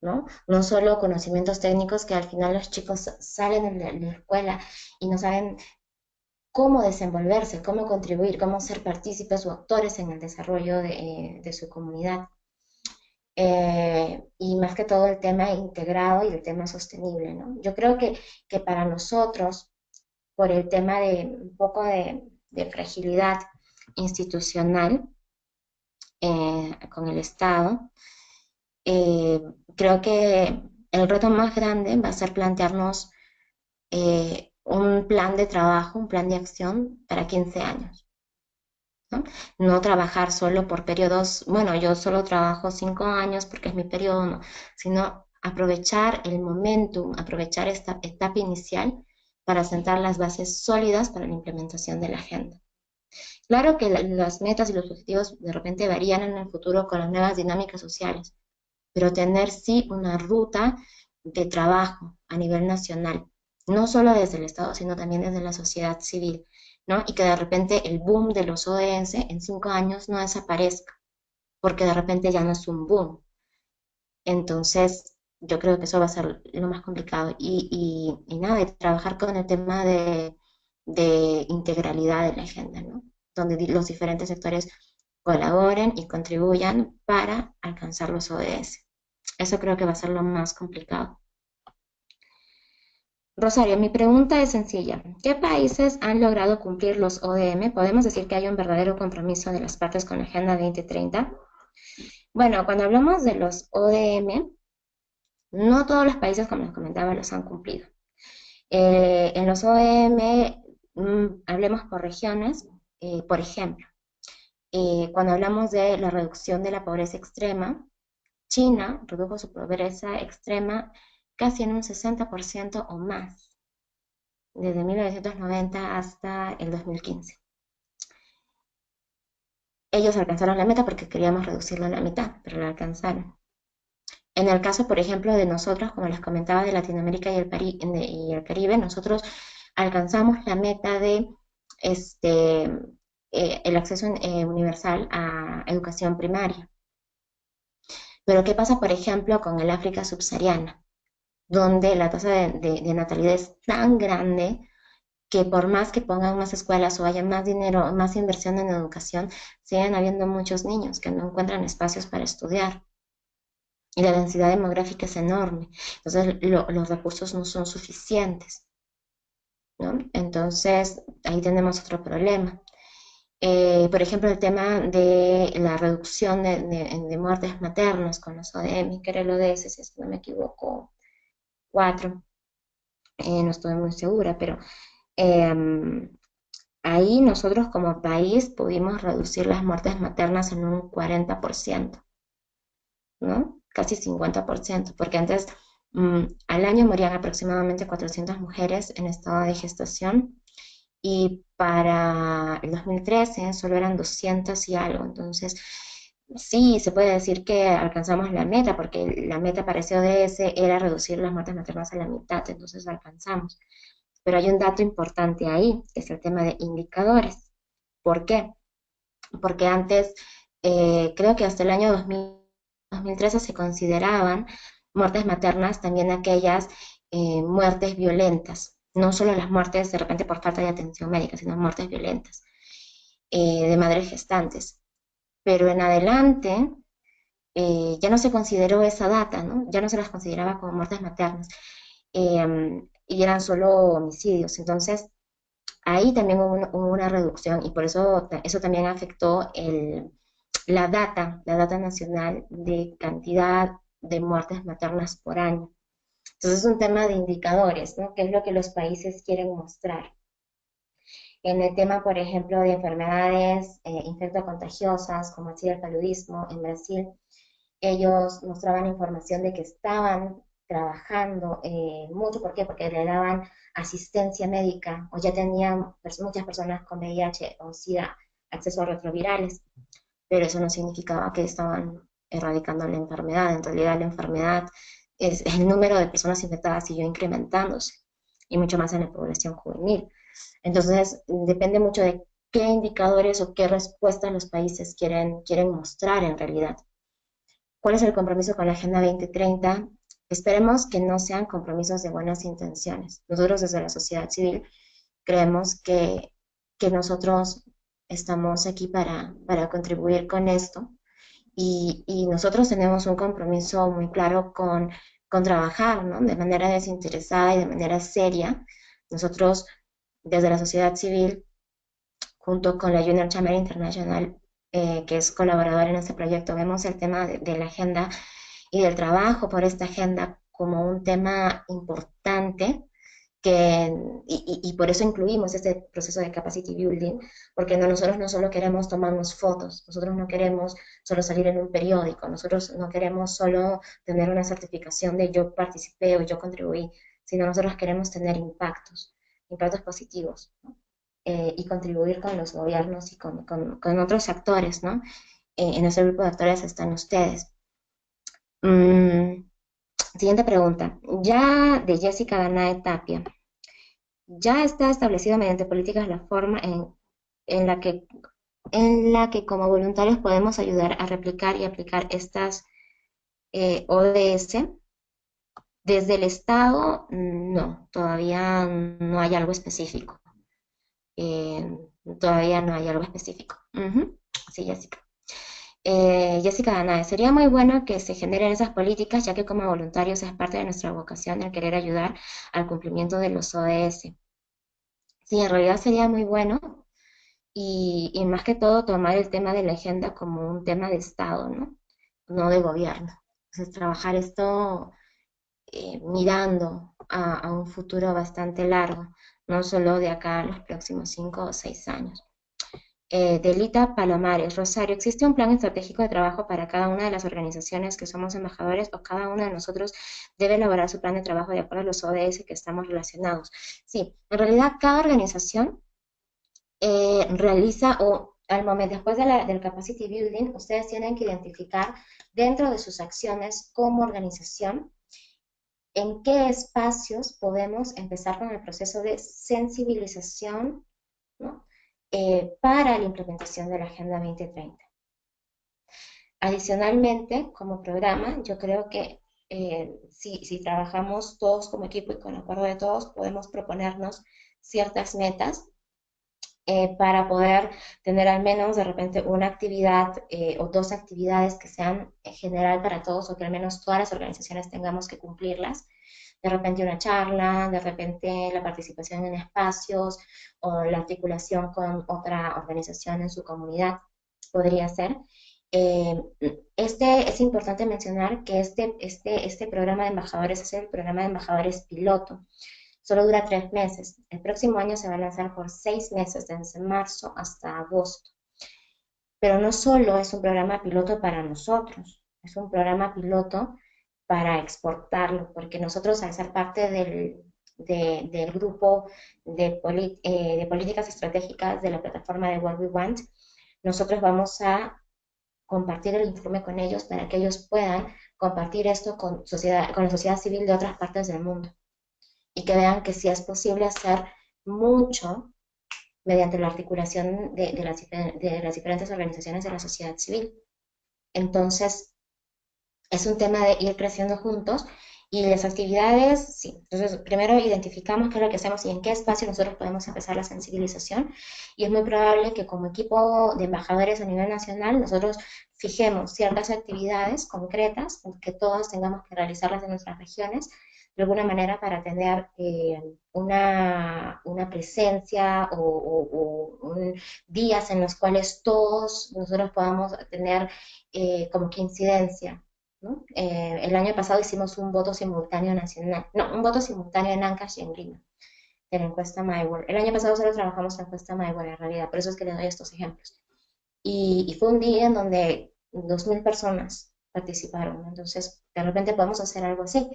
¿no? No solo conocimientos técnicos que al final los chicos salen de la escuela y no saben cómo desenvolverse, cómo contribuir, cómo ser partícipes o actores en el desarrollo de su comunidad. Y más que todo el tema integrado y el tema sostenible, ¿no? Yo creo que para nosotros, por el tema de un poco de fragilidad institucional con el Estado, eh, creo que el reto más grande va a ser plantearnos un plan de trabajo, un plan de acción para 15 años. ¿No? No trabajar solo por periodos, bueno, yo solo trabajo 5 años porque es mi periodo, no, sino aprovechar el momentum, aprovechar esta etapa inicial para sentar las bases sólidas para la implementación de la agenda. Claro que las metas y los objetivos de repente varían en el futuro con las nuevas dinámicas sociales, pero tener sí una ruta de trabajo a nivel nacional, no solo desde el Estado, sino también desde la sociedad civil, ¿no? Y que de repente el boom de los ODS en 5 años no desaparezca, porque de repente ya no es un boom. Entonces, yo creo que eso va a ser lo más complicado. Y nada, de trabajar con el tema de integralidad de la agenda, ¿no? Donde los diferentes sectores colaboren y contribuyan para alcanzar los ODS. Eso creo que va a ser lo más complicado. Rosario, mi pregunta es sencilla. ¿Qué países han logrado cumplir los ODM? ¿Podemos decir que hay un verdadero compromiso de las partes con la Agenda 2030? Bueno, cuando hablamos de los ODM, no todos los países, como les comentaba, los han cumplido. En los ODM, hablemos por regiones, por ejemplo, cuando hablamos de la reducción de la pobreza extrema, China redujo su pobreza extrema casi en un 60% o más, desde 1990 hasta el 2015. Ellos alcanzaron la meta porque queríamos reducirlo a la mitad, pero la alcanzaron. En el caso, por ejemplo, de nosotros, como les comentaba, de Latinoamérica y el Caribe, nosotros alcanzamos la meta de el acceso universal a educación primaria. Pero ¿qué pasa, por ejemplo, con el África subsahariana, donde la tasa de natalidad es tan grande que por más que pongan más escuelas o haya más dinero, más inversión en educación, siguen habiendo muchos niños que no encuentran espacios para estudiar? Y la densidad demográfica es enorme. Entonces, los recursos no son suficientes, ¿no? Entonces, ahí tenemos otro problema. Por ejemplo, el tema de la reducción de muertes maternas con los ODM, que era el ODS, si es que no me equivoco, 4, no estoy muy segura, pero eh, ahí nosotros como país pudimos reducir las muertes maternas en un 40%, ¿no? Casi 50%, porque antes al año morían aproximadamente 400 mujeres en estado de gestación y para el 2013 solo eran 200 y algo. Entonces, sí, se puede decir que alcanzamos la meta, porque la meta para ese ODS era reducir las muertes maternas a la mitad, entonces la alcanzamos. Pero hay un dato importante ahí, que es el tema de indicadores. ¿Por qué? Porque antes, creo que hasta el año 2013 se consideraban muertes maternas también aquellas muertes violentas, no solo las muertes de repente por falta de atención médica, sino muertes violentas de madres gestantes. Pero en adelante ya no se consideró esa data, ¿no? Ya no se las consideraba como muertes maternas y eran solo homicidios. Entonces, ahí también hubo una reducción y por eso eso también afectó la data nacional de cantidad de muertes maternas por año. Entonces es un tema de indicadores, ¿no? ¿Qué es lo que los países quieren mostrar? En el tema, por ejemplo, de enfermedades infectocontagiosas, como así el paludismo en Brasil, ellos mostraban información de que estaban trabajando mucho, ¿por qué? Porque le daban asistencia médica o ya tenían muchas personas con VIH o SIDA acceso a retrovirales, pero eso no significaba que estaban erradicando la enfermedad. En realidad la enfermedad es el número de personas infectadas siguió incrementándose y mucho más en la población juvenil. Entonces, depende mucho de qué indicadores o qué respuestas los países quieren mostrar en realidad. ¿Cuál es el compromiso con la Agenda 2030? Esperemos que no sean compromisos de buenas intenciones. Nosotros desde la sociedad civil creemos que nosotros estamos aquí para contribuir con esto y nosotros tenemos un compromiso muy claro con trabajar, ¿no? De manera desinteresada y de manera seria. Nosotros desde la sociedad civil, junto con la Junior Chamber International, que es colaboradora en este proyecto, vemos el tema de la agenda y del trabajo por esta agenda como un tema importante y por eso incluimos este proceso de capacity building, porque nosotros no solo queremos tomarnos fotos, nosotros no queremos solo salir en un periódico, nosotros no queremos solo tener una certificación de yo participé o yo contribuí, sino nosotros queremos tener impactos positivos, ¿no? Y contribuir con los gobiernos y con otros actores, ¿no? En ese grupo de actores están ustedes. Mm, Siguiente pregunta. Ya de Jessica Danae Tapia. Ya está establecido mediante políticas la forma en la que, en la que como voluntarios podemos ayudar a replicar y aplicar estas ODS. Desde el Estado, no, todavía no hay algo específico. Eh, Todavía no hay algo específico. Ujú. Sí, Jessica. Jessica Danae, sería muy bueno que se generen esas políticas, ya que como voluntarios es parte de nuestra vocación el querer ayudar al cumplimiento de los ODS. Sí, en realidad sería muy bueno y más que todo tomar el tema de la agenda como un tema de Estado, ¿no? No de gobierno. Entonces, trabajar esto mirando a un futuro bastante largo, no solo de acá a los próximos 5 o 6 años. Delita Palomares, Rosario, ¿existe un plan estratégico de trabajo para cada una de las organizaciones que somos embajadores o cada uno de nosotros debe elaborar su plan de trabajo de acuerdo a los ODS que estamos relacionados? Sí, en realidad cada organización realiza o al momento después del capacity building, ustedes tienen que identificar dentro de sus acciones como organización en qué espacios podemos empezar con el proceso de sensibilización, ¿no? Para la implementación de la Agenda 2030. Adicionalmente, como programa, yo creo que si trabajamos todos como equipo y con acuerdo de todos, podemos proponernos ciertas metas para poder tener al menos de repente una actividad o dos actividades que sean en general para todos o que al menos todas las organizaciones tengamos que cumplirlas. De repente una charla, de repente la participación en espacios o la articulación con otra organización en su comunidad podría ser. Es importante mencionar que este programa de embajadores es el programa de embajadores piloto. Solo dura 3 meses. El próximo año se va a lanzar por 6 meses, desde marzo hasta agosto. Pero no solo es un programa piloto para nosotros, es un programa piloto para exportarlo, porque nosotros al ser parte del grupo de políticas estratégicas de la plataforma de What We Want, nosotros vamos a compartir el informe con ellos para que ellos puedan compartir esto con la sociedad civil de otras partes del mundo y que vean que sí es posible hacer mucho mediante la articulación de las diferentes organizaciones de la sociedad civil. Entonces, es un tema de ir creciendo juntos y las actividades, sí. Entonces, primero identificamos qué es lo que hacemos y en qué espacio nosotros podemos empezar la sensibilización y es muy probable que como equipo de embajadores a nivel nacional nosotros fijemos ciertas actividades concretas que todos tengamos que realizarlas en nuestras regiones de alguna manera para tener una presencia días en los cuales todos nosotros podamos tener como que incidencia, ¿no? El año pasado hicimos un voto simultáneo nacional, no, un voto simultáneo en Ancash y en Lima, de la encuesta MyWorld. El año pasado solo trabajamos la encuesta MyWorld en realidad, por eso es que les doy estos ejemplos. Y fue un día en donde 2.000 personas participaron, ¿no? Entonces, de repente podemos hacer algo así,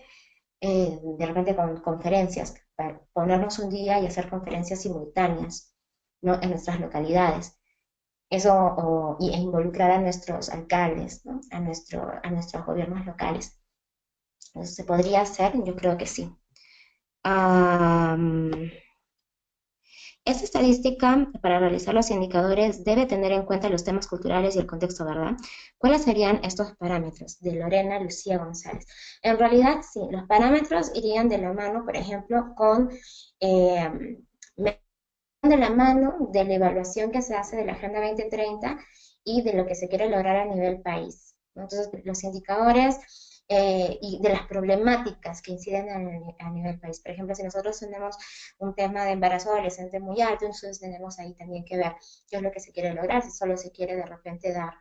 de repente con conferencias, para ponernos un día y hacer conferencias simultáneas, ¿no? En nuestras localidades. Eso, e involucrar a nuestros alcaldes, ¿no? A nuestros gobiernos locales. Entonces, ¿se podría hacer? Yo creo que sí. Um, Esta estadística, para realizar los indicadores, debe tener en cuenta los temas culturales y el contexto, ¿verdad? ¿Cuáles serían estos parámetros? De Lorena Lucía González. En realidad, sí, los parámetros irían de la mano, por ejemplo, eh, de la mano de la evaluación que se hace de la Agenda 2030 y de lo que se quiere lograr a nivel país, ¿no? Entonces, los indicadores y de las problemáticas que inciden a nivel país. Por ejemplo, si nosotros tenemos un tema de embarazo adolescente muy alto, entonces tenemos ahí también que ver qué es lo que se quiere lograr, si solo se quiere de repente dar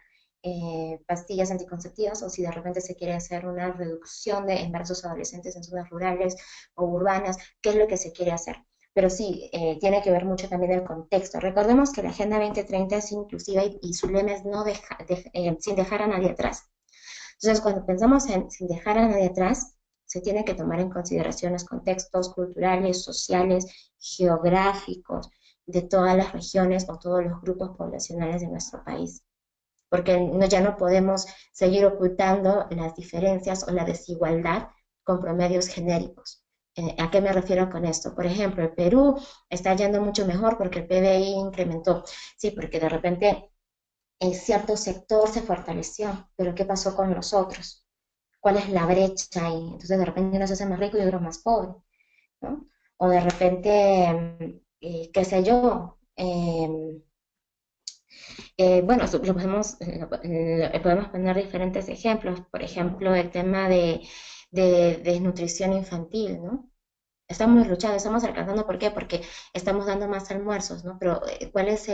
pastillas anticonceptivas o si de repente se quiere hacer una reducción de embarazos adolescentes en zonas rurales o urbanas, qué es lo que se quiere hacer. Pero sí, tiene que ver mucho también el contexto. Recordemos que la Agenda 2030 es inclusiva y su lema es no sin dejar a nadie atrás. Entonces, cuando pensamos en sin dejar a nadie atrás, se tiene que tomar en consideración los contextos culturales, sociales, geográficos de todas las regiones o todos los grupos poblacionales de nuestro país. Porque ya no podemos seguir ocultando las diferencias o la desigualdad con promedios genéricos. ¿A qué me refiero con esto? Por ejemplo, el Perú está yendo mucho mejor porque el PBI incrementó. Sí, porque de repente cierto sector se fortaleció, pero ¿qué pasó con los otros? ¿Cuál es la brecha ahí? Entonces de repente uno se hace más rico y otro más pobre, ¿no? O de repente, qué sé yo, bueno, podemos poner diferentes ejemplos, por ejemplo, el tema de desnutrición infantil, ¿no? Estamos luchando, estamos alcanzando, ¿por qué? Porque estamos dando más almuerzos, ¿no? Pero cuál es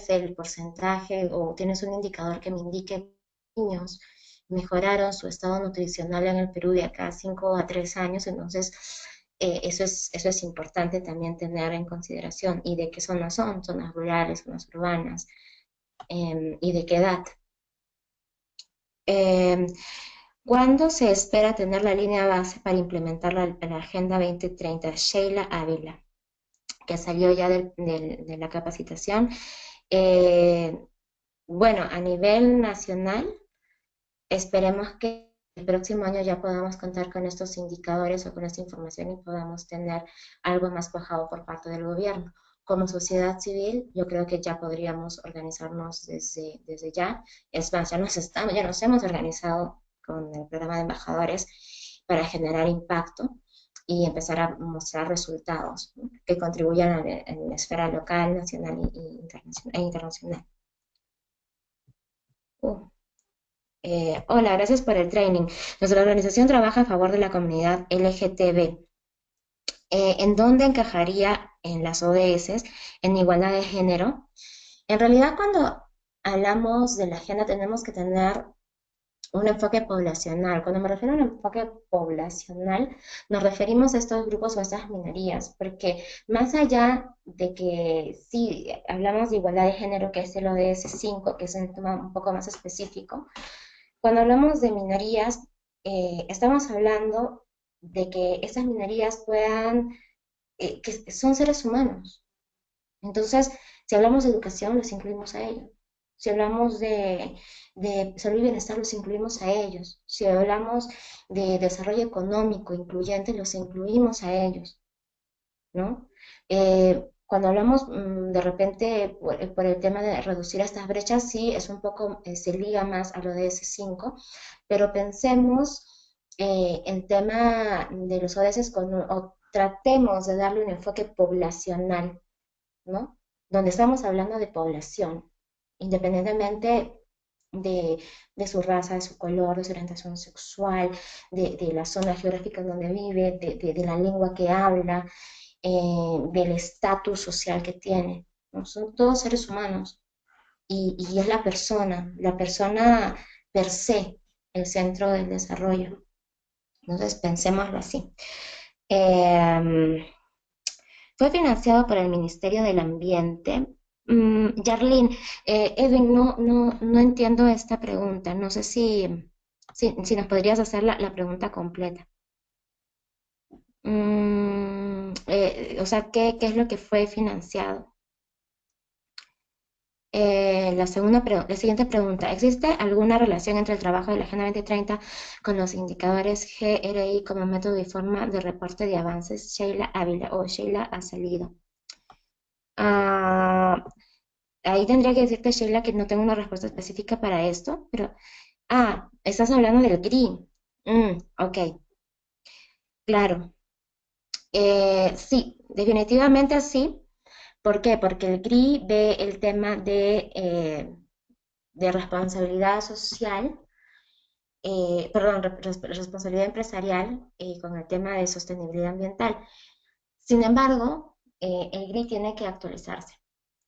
el porcentaje o tienes un indicador que me indique niños mejoraron su estado nutricional en el Perú de acá a 5 a 3 años? Entonces, eso es importante también tener en consideración. ¿Y de qué zonas son? Zonas rurales, zonas urbanas, y de qué edad. Eh, ¿Cuándo se espera tener la línea base para implementar la Agenda 2030? Sheila Ávila, que salió ya de la capacitación. Eh, bueno, a nivel nacional, esperemos que el próximo año ya podamos contar con estos indicadores o con esta información y podamos tener algo más cuajado por parte del gobierno. Como sociedad civil, yo creo que ya podríamos organizarnos desde ya. Es más, ya nos hemos organizado con el programa de embajadores para generar impacto y empezar a mostrar resultados, ¿no? Que contribuyan en la esfera local, nacional e internacional. Uh. Hola, gracias por el training. Nuestra organización trabaja a favor de la comunidad LGTB. ¿En dónde encajaría en las ODS en igualdad de género? En realidad, cuando hablamos de la agenda, tenemos que tener un enfoque poblacional. Cuando me refiero a un enfoque poblacional, nos referimos a estos grupos o a estas minorías, porque más allá de que sí hablamos de igualdad de género, que es el ODS 5, que es un tema un poco más específico, cuando hablamos de minorías, estamos hablando de que esas minorías que son seres humanos. Entonces, si hablamos de educación, los incluimos a ellos. Si hablamos de salud y bienestar, los incluimos a ellos. Si hablamos de desarrollo económico incluyente, los incluimos a ellos, ¿no? Cuando hablamos de repente por el tema de reducir estas brechas, sí, es un poco, se liga más a lo de S5, pero pensemos el tema de los ODS o tratemos de darle un enfoque poblacional, ¿no? Donde estamos hablando de población, independientemente de, de su raza, de su color, de su orientación sexual, de la zona geográfica donde vive, de la lengua que habla, del estatus social que tiene, ¿no? Son todos seres humanos y es la persona per se, el centro del desarrollo. Entonces, pensémoslo así. Eh, Fue financiado por el Ministerio del Ambiente. Yarlene, Edwin, no entiendo esta pregunta. No sé si nos podrías hacer la pregunta completa. O sea, ¿qué es lo que fue financiado? La siguiente pregunta, ¿existe alguna relación entre el trabajo de la Agenda 2030 con los indicadores GRI como método y forma de reporte de avances? Sheila Ávila o Sheila ha salido. Ah, ahí tendría que decirte, Sheila, que no tengo una respuesta específica para esto, pero... estás hablando del GRI. Ok, claro. Sí, definitivamente sí. ¿Por qué? Porque el GRI ve el tema de responsabilidad social, perdón, responsabilidad empresarial con el tema de sostenibilidad ambiental. Sin embargo, el GRI tiene que actualizarse.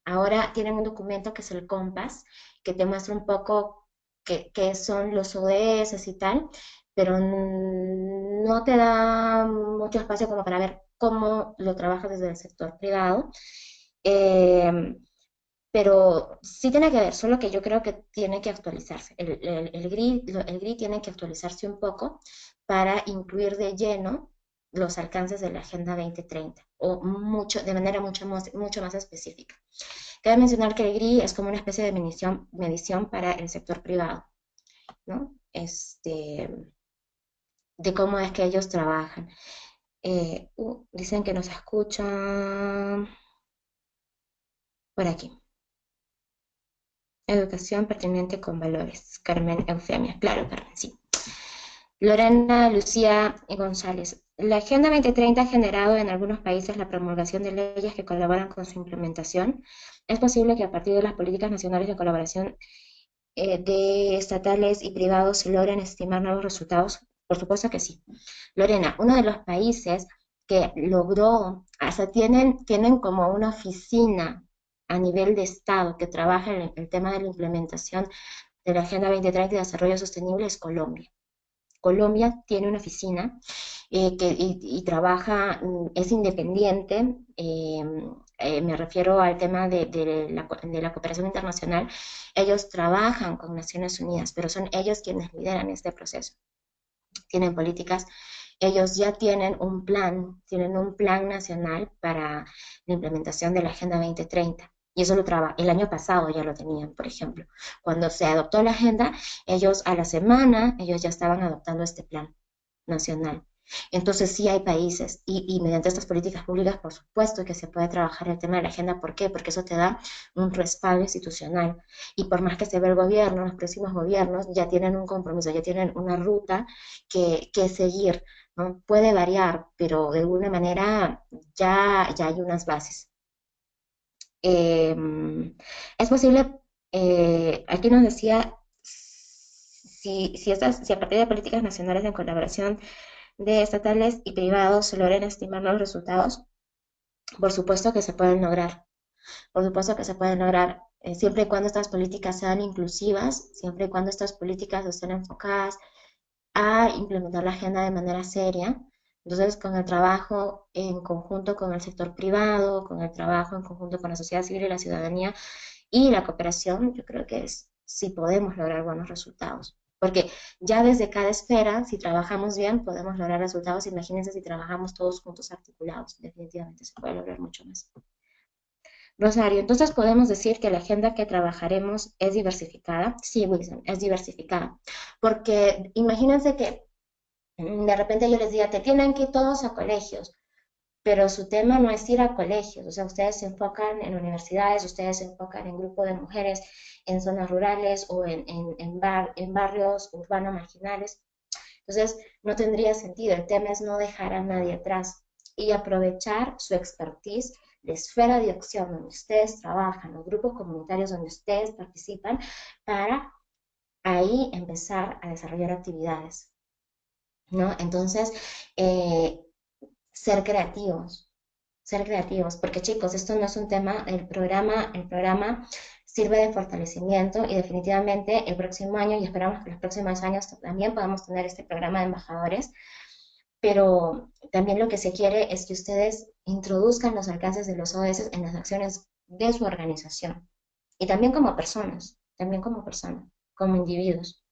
Ahora tienen un documento que es el Compass, que te muestra un poco qué son los ODS y tal, pero no te da mucho espacio como para ver cómo lo trabajas desde el sector privado. Eh, pero sí tiene que ver, solo que yo creo que tiene que actualizarse. El GRI tiene que actualizarse un poco para incluir de lleno los alcances de la Agenda 2030 o de manera mucho más específica. Cabe mencionar que el GRI es como una especie de medición para el sector privado, ¿no? De cómo es que ellos trabajan. Dicen que nos escuchan por aquí. Educación pertinente con valores. Carmen Eufemia. Claro, Carmen, sí. Lorena Lucía González. La Agenda 2030 ha generado en algunos países la promulgación de leyes que colaboran con su implementación. Es posible que a partir de las políticas nacionales de colaboración de estatales y privados se logren estimar nuevos resultados. Por supuesto que sí. Lorena, uno de los países que logró, hasta tienen como una oficina a nivel de Estado que trabaja en el tema de la implementación de la Agenda 2030 y Desarrollo Sostenible es Colombia. Colombia tiene una oficina y trabaja, es independiente, me refiero al tema de la cooperación internacional. Ellos trabajan con Naciones Unidas, pero son ellos quienes lideran este proceso. Tienen políticas, ellos ya tienen un plan nacional para la implementación de la Agenda 2030. Y eso el año pasado ya lo tenían, por ejemplo. Cuando se adoptó la agenda, ellos a la semana, ellos ya estaban adoptando este plan nacional. Entonces sí hay países y mediante estas políticas públicas, por supuesto que se puede trabajar el tema de la agenda. ¿Por qué? Porque eso te da un respaldo institucional. Y por más que se ve el gobierno, los próximos gobiernos ya tienen un compromiso, ya tienen una ruta que seguir, ¿no? Puede variar, pero de alguna manera ya hay unas bases. Eh, es posible, aquí nos decía, si a partir de políticas nacionales en colaboración de estatales y privados se logren estimar los resultados, por supuesto que se pueden lograr. Por supuesto que se pueden lograr siempre y cuando estas políticas sean inclusivas, siempre y cuando estas políticas estén enfocadas a implementar la agenda de manera seria. Entonces, con el trabajo en conjunto con el sector privado, con el trabajo en conjunto con la sociedad civil y la ciudadanía y la cooperación, yo creo que sí podemos lograr buenos resultados. Porque ya desde cada esfera, si trabajamos bien, podemos lograr resultados. Imagínense si trabajamos todos juntos articulados. Definitivamente se puede lograr mucho más. Rosario, entonces podemos decir que la agenda que trabajaremos es diversificada. Sí, Wilson, es diversificada. Porque imagínense que de repente yo les diga, te tienen que ir todos a colegios, pero su tema no es ir a colegios, o sea, ustedes se enfocan en universidades, ustedes se enfocan en grupos de mujeres en zonas rurales o en barrios urbanos marginales. Entonces, no tendría sentido. El tema es no dejar a nadie atrás y aprovechar su expertise de esfera de acción donde ustedes trabajan, los grupos comunitarios donde ustedes participan, para ahí empezar a desarrollar actividades, ¿no? Entonces, eh, ser creativos, ser creativos, porque chicos, esto no es un tema, el programa sirve de fortalecimiento y definitivamente el próximo año, y esperamos que los próximos años también podamos tener este programa de embajadores, pero también lo que se quiere es que ustedes introduzcan los alcances de los ODS en las acciones de su organización y también como personas, como individuos.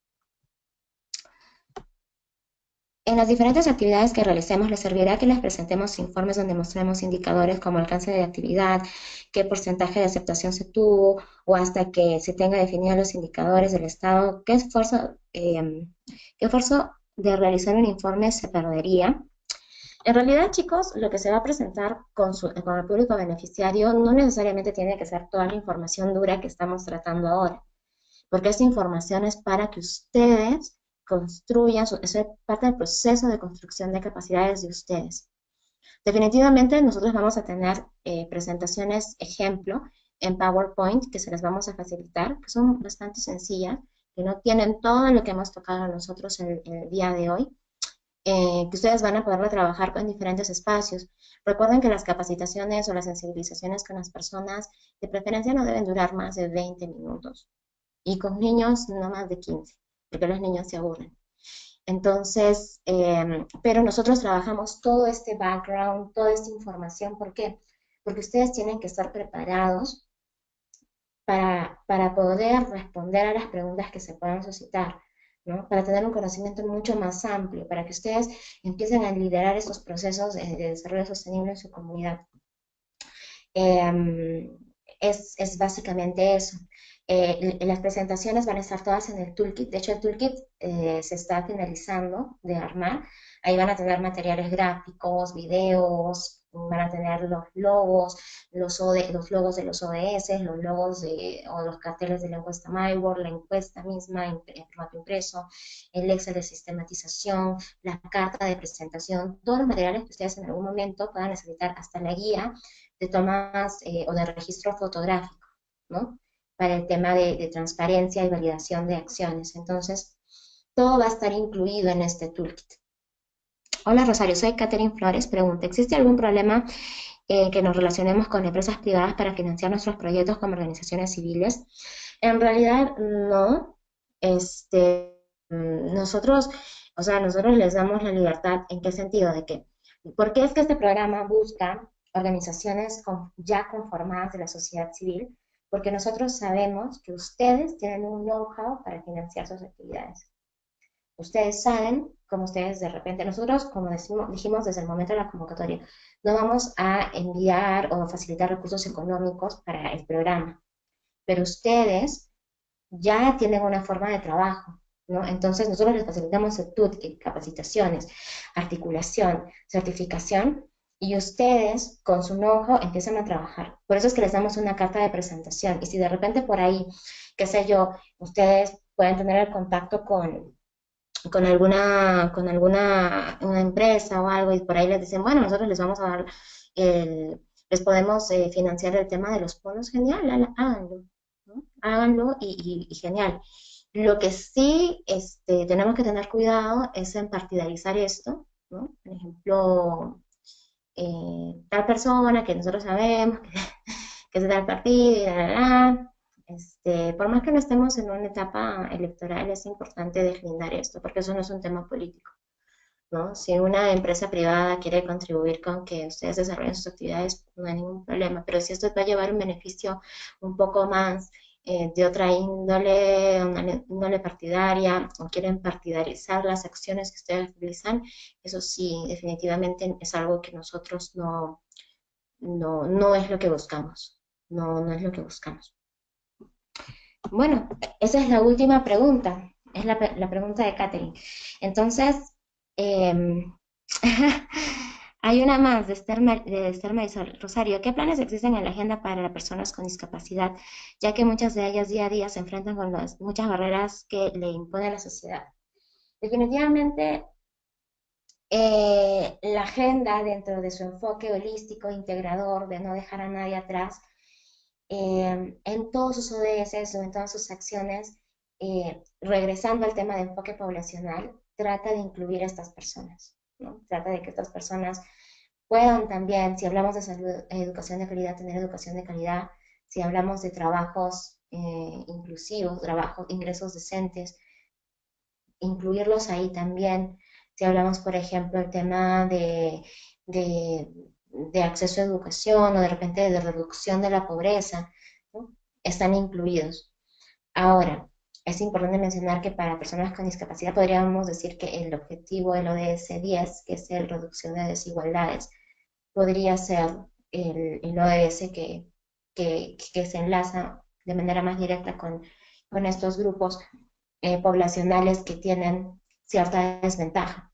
En las diferentes actividades que realicemos, les servirá que les presentemos informes donde mostremos indicadores como alcance de actividad, qué porcentaje de aceptación se tuvo, o hasta que se tenga definidos los indicadores del Estado, qué esfuerzo de realizar un informe se perdería. En realidad, chicos, lo que se va a presentar con el público beneficiario no necesariamente tiene que ser toda la información dura que estamos tratando ahora, porque esta información es para que ustedes construyan, eso es parte del proceso de construcción de capacidades de ustedes. Definitivamente nosotros vamos a tener presentaciones ejemplo en PowerPoint que se las vamos a facilitar, que son bastante sencillas, que no tienen todo lo que hemos tocado nosotros en el día de hoy, que ustedes van a poderlo trabajar en diferentes espacios. Recuerden que las capacitaciones o las sensibilizaciones con las personas de preferencia no deben durar más de 20 minutos y con niños no más de 15, porque los niños se aburren. Entonces, pero nosotros trabajamos todo este background, toda esta información, ¿por qué? Porque ustedes tienen que estar preparados para poder responder a las preguntas que se puedan suscitar, ¿no? Para tener un conocimiento mucho más amplio, para que ustedes empiecen a liderar estos procesos de desarrollo sostenible en su comunidad. Eh, es básicamente eso. Las presentaciones van a estar todas en el toolkit. De hecho, el toolkit se está finalizando de armar. Ahí van a tener materiales gráficos, videos, van a tener los logos, los logos de los ODS, los logos o los carteles de la encuesta MyWorld, la encuesta misma en formato impreso, el Excel de sistematización, la carta de presentación, todos los materiales que ustedes en algún momento puedan necesitar, hasta la guía de tomas o de registro fotográfico, ¿no? Para el tema de transparencia y validación de acciones. Entonces, todo va a estar incluido en este toolkit. Hola Rosario, soy Catherine Flores. Pregunta, ¿existe algún problema que nos relacionemos con empresas privadas para financiar nuestros proyectos como organizaciones civiles? En realidad, no. Nosotros, o sea, nosotros les damos la libertad. ¿En qué sentido? De que, ¿por qué es que este programa busca organizaciones ya conformadas de la sociedad civil? Porque nosotros sabemos que ustedes tienen un know-how para financiar sus actividades. Ustedes saben, como ustedes de repente, nosotros, como dijimos desde el momento de la convocatoria, no vamos a enviar o facilitar recursos económicos para el programa, pero ustedes ya tienen una forma de trabajo, ¿no? Entonces nosotros les facilitamos el toolkit, capacitaciones, articulación, certificación, y ustedes con su know-how empiezan a trabajar. Por eso es que les damos una carta de presentación, y si de repente por ahí, qué sé yo, ustedes pueden tener el contacto con alguna una empresa o algo y por ahí les dicen, bueno, nosotros les vamos a dar, les podemos financiar el tema de los bonos, genial, háganlo, ¿no? Háganlo y genial. Lo que sí tenemos que tener cuidado es en partidarizar esto, ¿no? Por ejemplo, tal persona que nosotros sabemos que es de tal partido y por más que no estemos en una etapa electoral, es importante deslindar esto, porque eso no es un tema político, ¿no? Si una empresa privada quiere contribuir con que ustedes desarrollen sus actividades, no hay ningún problema, pero si esto va a llevar un beneficio un poco más de otra índole, una índole partidaria, o quieren partidarizar las acciones que ustedes realizan, eso sí, definitivamente es algo que nosotros no es lo que buscamos, no es lo que buscamos. Bueno, esa es la última pregunta, es la pregunta de Catherine. Entonces, em, hay una más de Esther Marisol. Rosario, ¿qué planes existen en la agenda para las personas con discapacidad, ya que muchas de ellas día a día se enfrentan con muchas barreras que le impone la sociedad? Definitivamente, la agenda dentro de su enfoque holístico, integrador, de no dejar a nadie atrás, en todos sus ODS o en todas sus acciones, regresando al tema de enfoque poblacional, trata de incluir a estas personas, ¿no? Trata de que estas personas puedan también, si hablamos de salud, educación de calidad, tener educación de calidad, si hablamos de trabajos inclusivos, trabajos, ingresos decentes, incluirlos ahí también. Si hablamos, por ejemplo, el tema de, de acceso a educación o de repente de reducción de la pobreza, ¿no? Están incluidos. Ahora, es importante mencionar que para personas con discapacidad podríamos decir que el objetivo del ODS 10, que es el reducción de desigualdades, podría ser el ODS que se enlaza de manera más directa con estos grupos poblacionales que tienen cierta desventaja,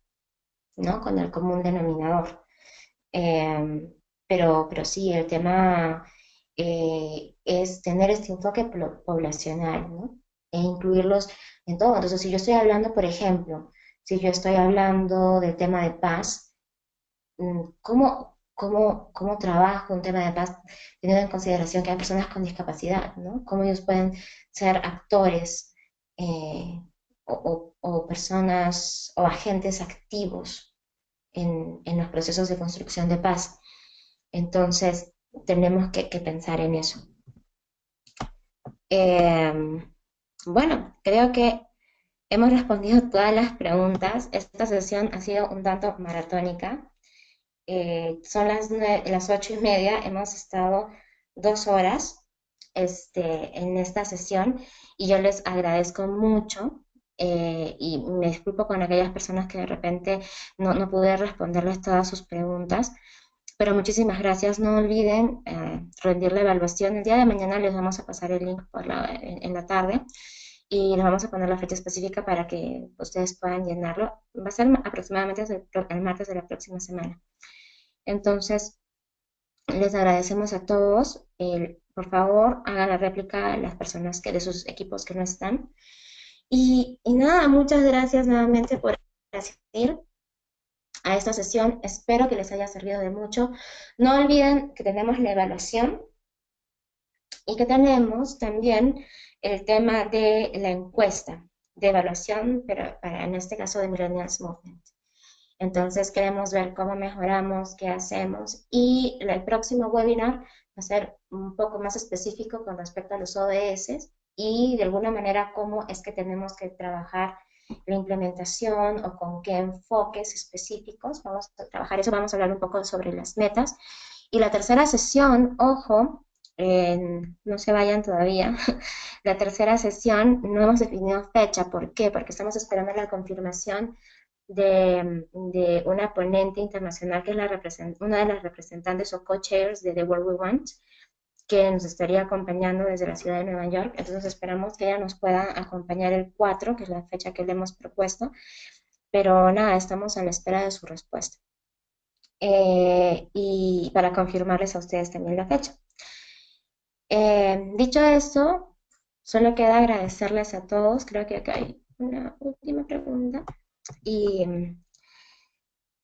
¿no? Con el común denominador. Pero sí, el tema es tener este enfoque poblacional, ¿no? E incluirlos en todo. Entonces, si yo estoy hablando, por ejemplo, si yo estoy hablando del tema de paz, ¿cómo trabajo un tema de paz teniendo en consideración que hay personas con discapacidad, ¿no? Cómo ellos pueden ser actores o personas o agentes activos en los procesos de construcción de paz. Entonces, tenemos que pensar en eso. Eh, bueno, creo que hemos respondido todas las preguntas. Esta sesión ha sido un tanto maratónica. Son las 8:30, hemos estado 2 horas en esta sesión y yo les agradezco mucho y me disculpo con aquellas personas que de repente no pude responderles todas sus preguntas, pero muchísimas gracias. No olviden rendir la evaluación. El día de mañana les vamos a pasar el link en la tarde y les vamos a poner la fecha específica para que ustedes puedan llenarlo. Va a ser aproximadamente el martes de la próxima semana. Entonces, les agradecemos a todos. Por favor, hagan la réplica a las personas de sus equipos que no están. Y nada, muchas gracias nuevamente por asistir a esta sesión. Espero que les haya servido de mucho. No olviden que tenemos la evaluación y que tenemos también el tema de la encuesta de evaluación, pero en este caso de Millennials Movement. Entonces queremos ver cómo mejoramos, qué hacemos y el próximo webinar va a ser un poco más específico con respecto a los ODS y de alguna manera cómo es que tenemos que trabajar la implementación o con qué enfoques específicos vamos a trabajar eso. Vamos a hablar un poco sobre las metas. Y la tercera sesión, ojo, no se vayan todavía, la tercera sesión no hemos definido fecha. ¿Por qué? Porque estamos esperando la confirmación de una ponente internacional que es una de las representantes o co-chairs de The World We Want, que nos estaría acompañando desde la ciudad de Nueva York. Entonces esperamos que ella nos pueda acompañar el 4, que es la fecha que le hemos propuesto, pero nada, estamos a la espera de su respuesta. Y para confirmarles a ustedes también la fecha. Dicho esto, solo queda agradecerles a todos. Creo que acá hay una última pregunta. Y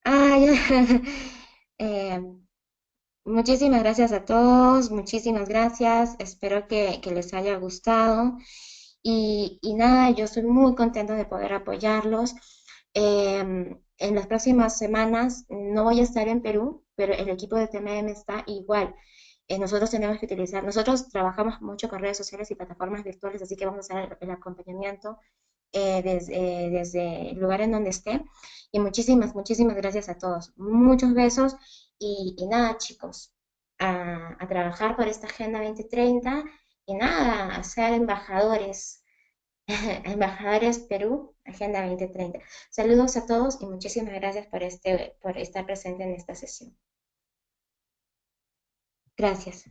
ya. Eh, muchísimas gracias a todos, muchísimas gracias. Espero que les haya gustado. Y nada, yo estoy muy contenta de poder apoyarlos. En las próximas semanas no voy a estar en Perú, pero el equipo de TMM está igual. Nosotros tenemos que utilizar, nosotros trabajamos mucho con redes sociales y plataformas virtuales, así que vamos a hacer el acompañamiento desde el lugar en donde esté. Y muchísimas gracias a todos. Muchos besos y nada, chicos, a trabajar por esta Agenda 2030 y nada, a ser embajadores, embajadores Perú, Agenda 2030. Saludos a todos y muchísimas gracias por estar presente en esta sesión. Gracias.